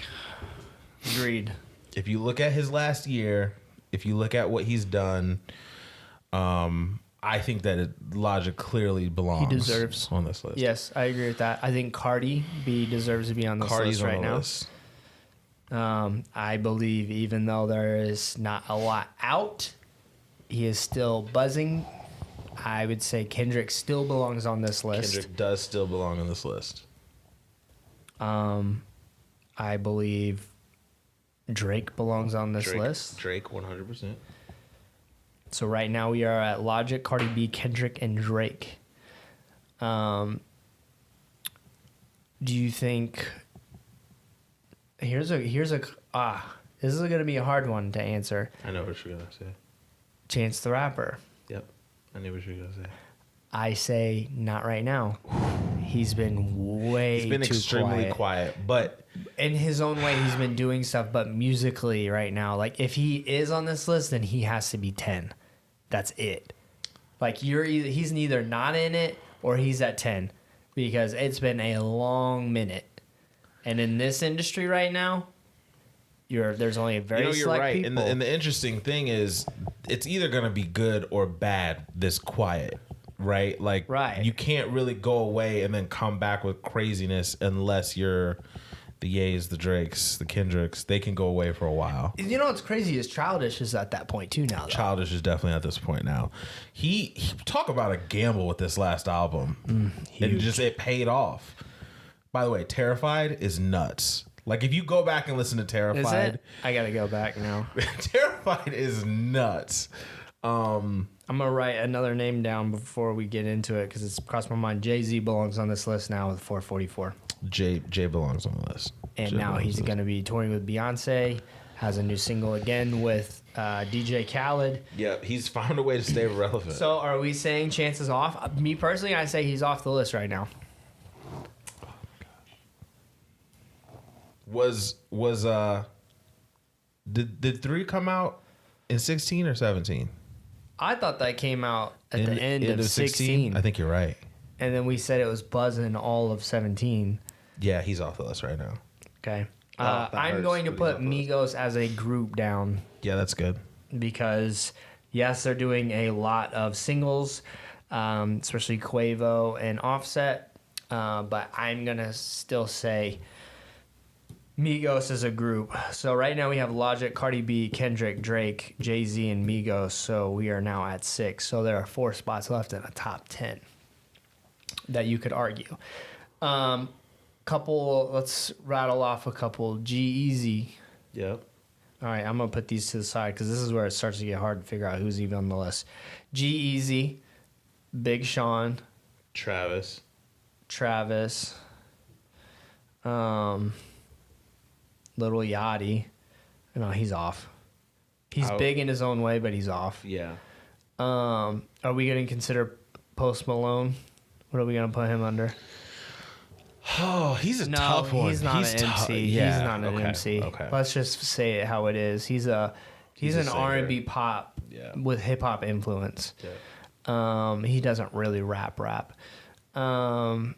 Agreed. If you look at his last year, if you look at what he's done, I think that Logic clearly belongs. He deserves on this list. Yes, I agree with that. I think Cardi B deserves to be on this Cardi's list right on the now. list. I believe even though there is not a lot out, he is still buzzing. I would say Kendrick still belongs on this list. Kendrick does still belong on this list. I believe Drake belongs on this list. Drake, 100%. So right now we are at Logic, Cardi B, Kendrick, and Drake. Do you think... Here's a this is going to be a hard one to answer. I know what you're going to say. Chance the Rapper. Yep. I knew what you were going to say. I say not right now. He's been too extremely quiet, but in his own way, he's been doing stuff. But musically, right now, like if he is on this list, then he has to be 10. That's it. Like he's neither not in it or he's at 10, because it's been a long minute. And in this industry right now, there's only a very select right. people. And the interesting thing is, it's either going to be good or bad. This quiet. right? Like, Right. you can't really go away and then come back with craziness unless you're the Ye's, the Drakes, the Kendricks. They can go away for a while. You know what's crazy is Childish is at that point too now. Though. Childish is definitely at this point now. He talk about a gamble with this last album, and it paid off. By the way, Terrified is nuts. Like, if you go back and listen to Is Terrified, it? I gotta go back now. Terrified is nuts. I'm gonna write another name down before we get into it because it's crossed my mind. Jay-Z belongs on this list now with 444. Jay belongs on the list. And Jay now belongs he's on the going to be touring with Beyonce. Has a new single again with DJ Khaled. list. Yeah, he's found a way to stay relevant. So are we saying chances off? Me personally, I say he's off the list right now. Did 3 come out in 16 or 17? I thought that came out at the end of 16. I think you're right. And then we said it was buzzing all of 17. Yeah, he's off the list right now. Okay. that I'm hurts, going to but he's put off the list. Migos as a group down Yeah, that's good. because, yes, they're doing a lot of singles, especially Quavo and Offset. But I'm going to still say Migos as a group. So right now we have Logic, Cardi B, Kendrick, Drake, Jay-Z, and Migos. So we are now at 6. So there are 4 spots left in a top 10 that you could argue. Let's rattle off a couple. G-Eazy. Yep. All right, I'm going to put these to the side because this is where it starts to get hard to figure out who's even on the list. G-Eazy, Big Sean, Travis. Little Yachty. No, he's off. He's big in his own way, but he's off. Yeah. Are we going to consider Post Malone? What are we going to put him under? Oh, he's a tough one. He's not an MC. Yeah. He's not an MC. Okay. Let's just say it how it is. He's an singer. R&B pop with hip hop influence. Yeah. He doesn't really rap. I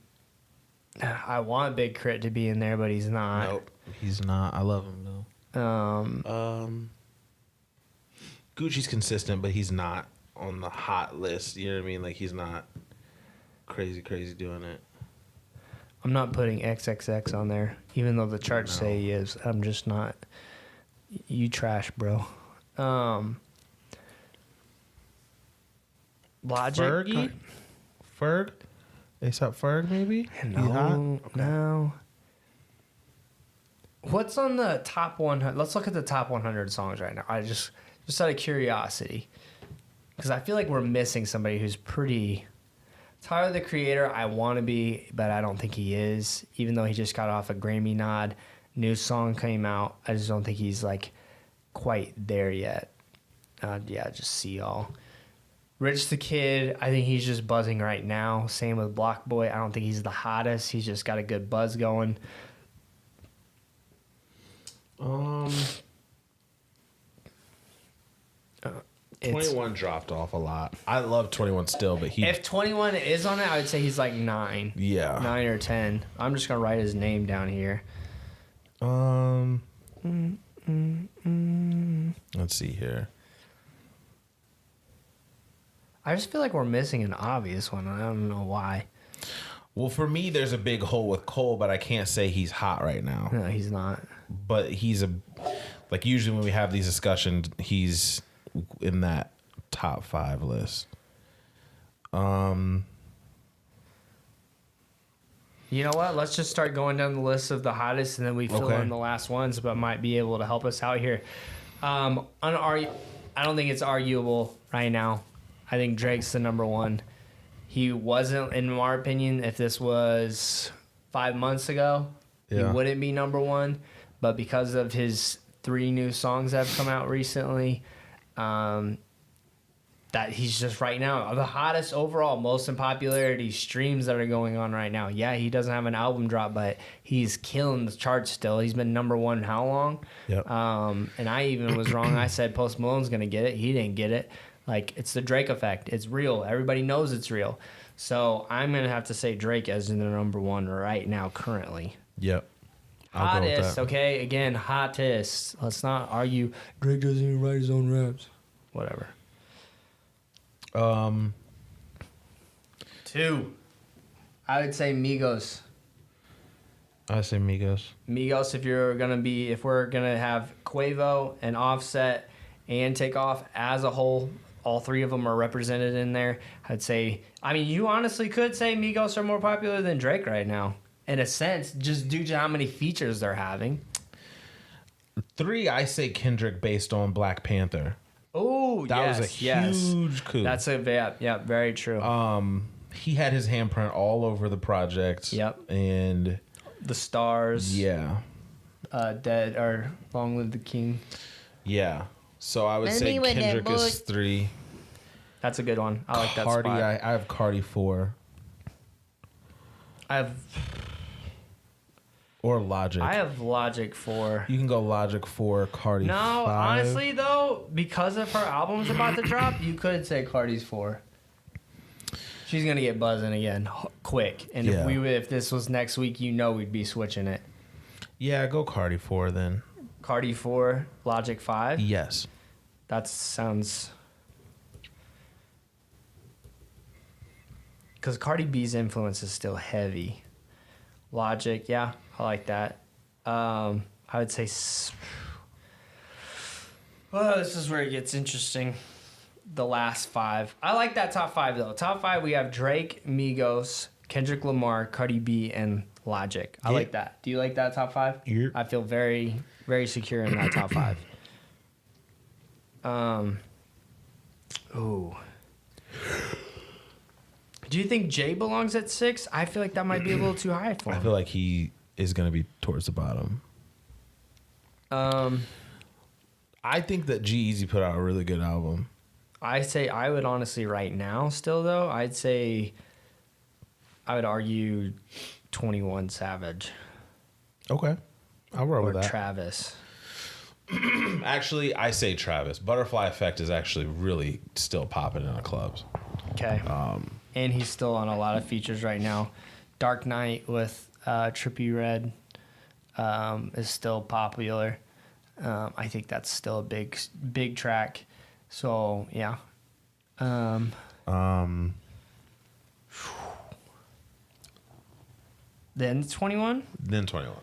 want Big Crit to be in there, but he's not. Nope. He's not. I love him though. Gucci's consistent, but he's not on the hot list. You know what I mean? Like, he's not crazy doing it. I'm not putting XXX on there, even though the charts say he is. I'm just not. You trash, bro. Logic. Ferg? A$AP Ferg, maybe? No. What's on the top 100? Let's look at the top 100 songs right now. I just out of curiosity, because I feel like we're missing somebody who's pretty. Tyler, the Creator, I want to be, but I don't think he is. Even though he just got off a Grammy nod, new song came out. I just don't think he's like quite there yet. Just see y'all. Rich the Kid, I think he's just buzzing right now. Same with Block Boy. I don't think he's the hottest. He's just got a good buzz going. 21 dropped off a lot. I love 21 still, but if 21 is on it, I would say he's like 9. Yeah. 9 or 10. I'm just gonna write his name down here. Let's see here. I just feel like we're missing an obvious one. I don't know why. Well, for me, there's a big hole with Cole, but I can't say he's hot right now. No, he's not. But he's like, usually when we have these discussions, he's in that top 5 list. You know what? Let's just start going down the list of the hottest, and then we fill in the last ones, but might be able to help us out here. I don't think it's arguable right now. I think Drake's the number 1. He wasn't, in my opinion, if this was 5 months ago, he wouldn't be number 1. But because of his 3 new songs that have come out recently, that he's just right now the hottest overall, most in popularity, streams that are going on right now. Yeah, he doesn't have an album drop, but he's killing the charts still. He's been number 1 how long? Yep. And I even was wrong. I said Post Malone's going to get it. He didn't get it. Like, it's the Drake effect. It's real. Everybody knows it's real. So I'm going to have to say Drake as the number 1 right now currently. Yep. I'll go with Hottest, that. okay? Again, hottest. Let's not argue Drake doesn't even write his own raps. Whatever. 2. I would say Migos. I say Migos. Migos, if we're gonna have Quavo and Offset and Takeoff as a whole, all 3 of them are represented in there. I'd say, I mean, you honestly could say Migos are more popular than Drake right now, in a sense, just due to how many features they're having. 3, I say Kendrick based on Black Panther. Oh, That was a huge coup. That's very true. He had his handprint all over the project. Yep. And the Stars. yeah. Dead or Long Live the King. Yeah. So I would say Kendrick is 3. That's a good one. I like that Cardi, spot. I have Cardi 4. Or Logic. I have Logic 4. You can go Logic 4, Cardi 5. No, honestly though, because of her album's about to drop, you could say Cardi's 4. She's gonna get buzzing again, quick. And Yeah. if this was next week, we'd be switching it. Yeah, go Cardi 4 then. Cardi 4, Logic 5. Yes. That sounds. Because Cardi B's influence is still heavy. Logic, yeah, I like that. I would say. Well, this is where it gets interesting. The last 5. I like that top 5 though. Top 5, we have Drake, Migos, Kendrick Lamar, Cardi B, and Logic. I like that. Do you like that top 5? Yeah. I feel very, very secure in that top 5. Ooh. Do you think Jay belongs at 6? I feel like that might be a little too high for him. I feel like he is going to be towards the bottom. I think that G-Eazy put out a really good album. I would honestly right now still though, I would argue 21 Savage. Okay. I'll roll Or with that. Travis. Actually, I say Travis. Butterfly Effect is actually really still popping in the clubs. Okay. And he's still on a lot of features right now. Dark Knight with Trippie Redd is still popular. I think that's still a big track. So yeah. Then 21. Then 21.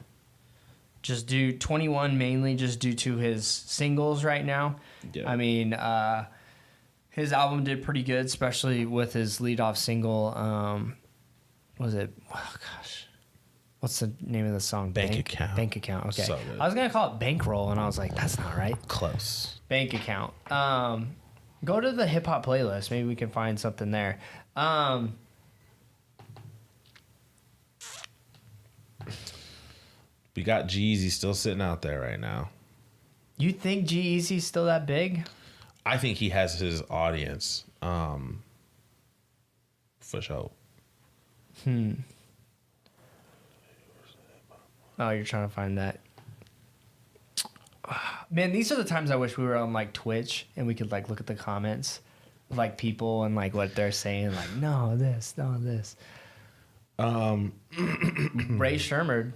Just do 21 mainly just due to his singles right now. Yeah. I mean, his album did pretty good, especially with his lead-off single. Was it? Oh gosh, what's the name of the song? Bank Account. Bank Account. Okay. So good. I was gonna call it Bankroll, and I was like, that's not right. Close. Bank Account. Go to the hip hop playlist. Maybe we can find something there. We got G-Eazy still sitting out there right now. You think G-Eazy's still that big? I think he has his audience. For sure. Oh, you're trying to find that. Man, these are the times I wish we were on like Twitch and we could like look at the comments of like people and like what they're saying. Like, no, this. Ray Shermerd.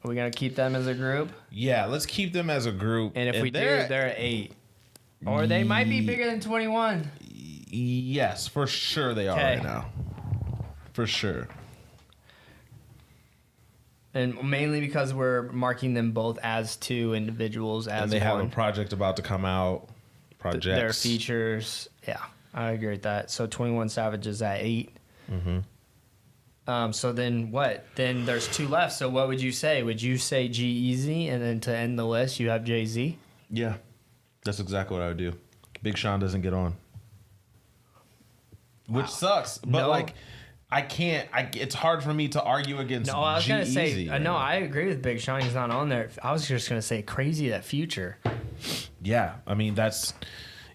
Are we gonna keep them as a group? Yeah, let's keep them as a group. And if we do, they're at 8. Or they might be bigger than 21. Yes, for sure they are right now. For sure. And mainly because we're marking them both as 2 individuals. As And they have one. a project about to come out. Projects. Their features. Yeah, I agree with that. So 21 Savage is at 8. So then what? Then there's 2 left. So what would you say? Would you say G-Eazy, and then to end the list, you have Jay-Z? Yeah, that's exactly what I would do. Big Sean doesn't get on. Which sucks. But like, I can't. It's hard for me to argue against G-Eazy. No, I was going to say, right no, now. I agree with Big Sean. He's not on there. I was just going to say crazy that Future. Yeah, I mean,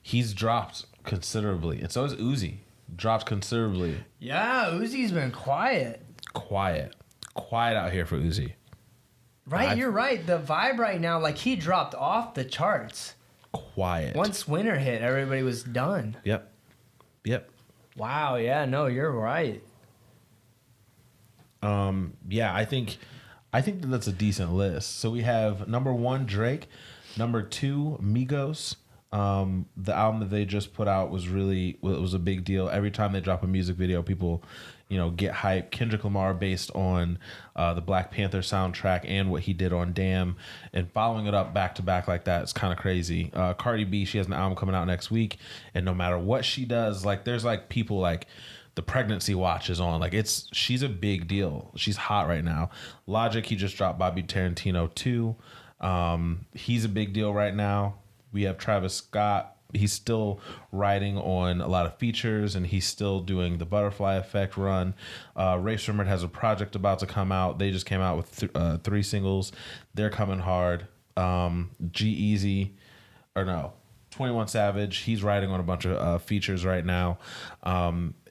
he's dropped considerably. And so is Uzi. Dropped considerably. Yeah, Uzi's been quiet. Quiet out here for Uzi. Right, you're right. The vibe right now, like he dropped off the charts. Quiet. Once winter hit, everybody was done. Yep. Wow, yeah, no, you're right. Yeah, I think that that's a decent list. So we have number 1, Drake. Number 2, Migos. The album that they just put out was a big deal. Every time they drop a music video, people get hype. Kendrick Lamar based on the Black Panther soundtrack and what he did on Damn, and following it up back to back like that is kind of crazy. Cardi B, she has an album coming out next week, and no matter what she does, like there's like people like the pregnancy watch is on. Like she's a big deal. She's hot right now. Logic, he just dropped Bobby Tarantino 2. He's a big deal right now. We have Travis Scott. He's still writing on a lot of features, and he's still doing the Butterfly Effect run. Ray Sherman has a project about to come out. They just came out with 3 singles. They're coming hard. G-Eazy, 21 Savage. He's writing on a bunch of features right now.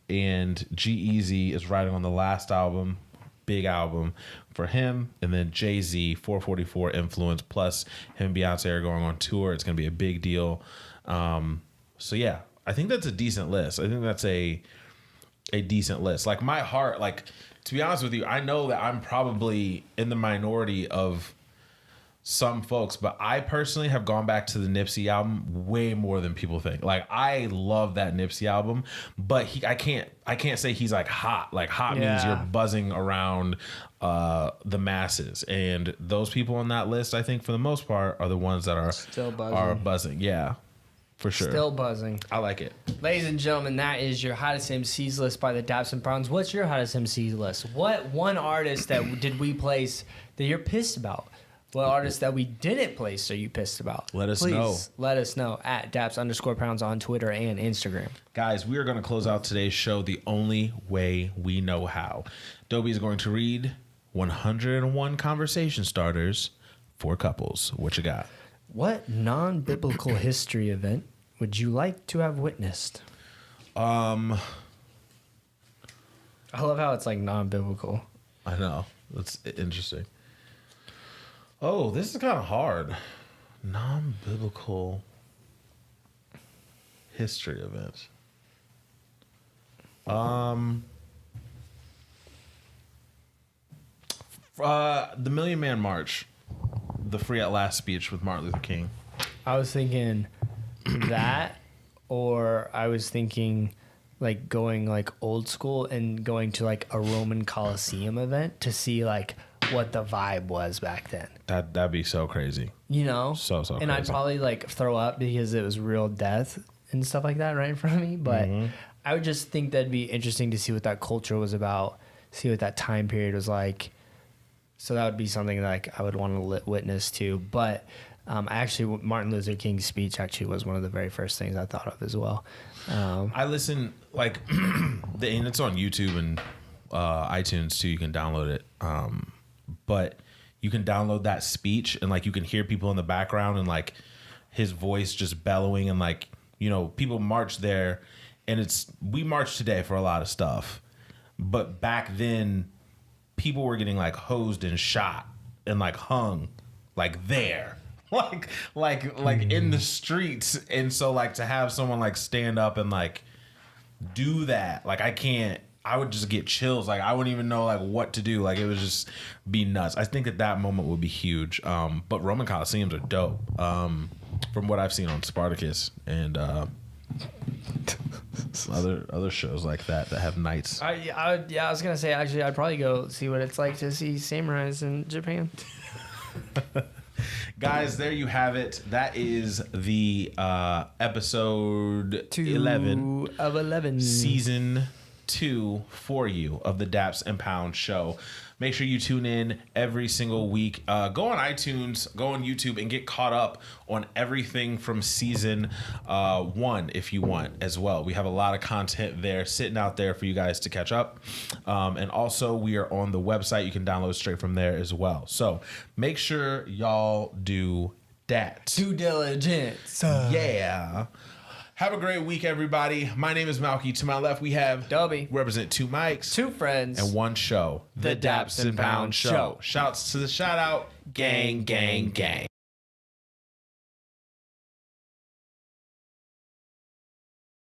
And G-Eazy is writing on the last album, big album for him. And then Jay-Z, 444 Influence, plus him and Beyonce are going on tour. It's going to be a big deal. So yeah, I think that's a decent list. I think that's a decent list. Like my heart, like to be honest with you, I know that I'm probably in the minority of some folks, but I personally have gone back to the Nipsey album way more than people think. Like I love that Nipsey album, but I can't say he's like hot. Like hot means you're buzzing around the masses, and those people on that list, I think for the most part, are the ones that are still buzzing. Are buzzing. Yeah. For sure. Still buzzing. I like it. Ladies and gentlemen, that is your Hottest MCs list by the Daps and Browns. What's your Hottest MCs list? What one artist that did we place that you're pissed about? What artist that we didn't place are you pissed about? Let us Please know. Let us know at Daps_Pounds on Twitter and Instagram. Guys, we are going to close out today's show the only way we know how. Dobie is going to read 101 conversation starters for couples. What you got? What non-biblical history event would you like to have witnessed? I love how it's like non-biblical. I know. That's interesting. Oh, this is kind of hard. Non-biblical history event. The Million Man March. The Free at Last speech with Martin Luther King. I was thinking that, or I was thinking like going like old school and going to like a Roman Coliseum event to see like what the vibe was back then. That'd be so crazy. So crazy. And I'd probably like throw up because it was real death and stuff like that right in front of me. But I would just think that'd be interesting to see what that culture was about, see what that time period was like. So that would be something like I would want to witness to. But actually, Martin Luther King's speech actually was one of the very first things I thought of as well. I listen like, and it's on YouTube and iTunes too. You can download it. But you can download that speech and like you can hear people in the background and like his voice just bellowing and like, people march there, and we march today for a lot of stuff. But back then, people were getting like hosed and shot and like hung like there, like in the streets. And so like to have someone like stand up and like do that, like I would just get chills. Like I wouldn't even know like what to do. Like it would just be nuts. I think that moment would be huge. But Roman Coliseums are dope. From what I've seen on Spartacus and other shows like that have nights. I was gonna say actually I'd probably go see what it's like to see samurais in Japan. Guys, there you have it. That is the episode 11 of 11 season 2 for you of the Daps and Pound show. Make sure you tune in every single week. Go on iTunes, go on YouTube, and get caught up on everything from season 1 if you want as well. We have a lot of content there sitting out there for you guys to catch up. And also, we are on the website. You can download straight from there as well. So make sure y'all do that. Due diligence. Yeah. Have a great week, everybody. My name is Malky. To my left, we have Dobie. Represent 2 mics, 2 friends, and 1 show. The Daps and Pound Show. Shouts to the shout out gang, gang, gang.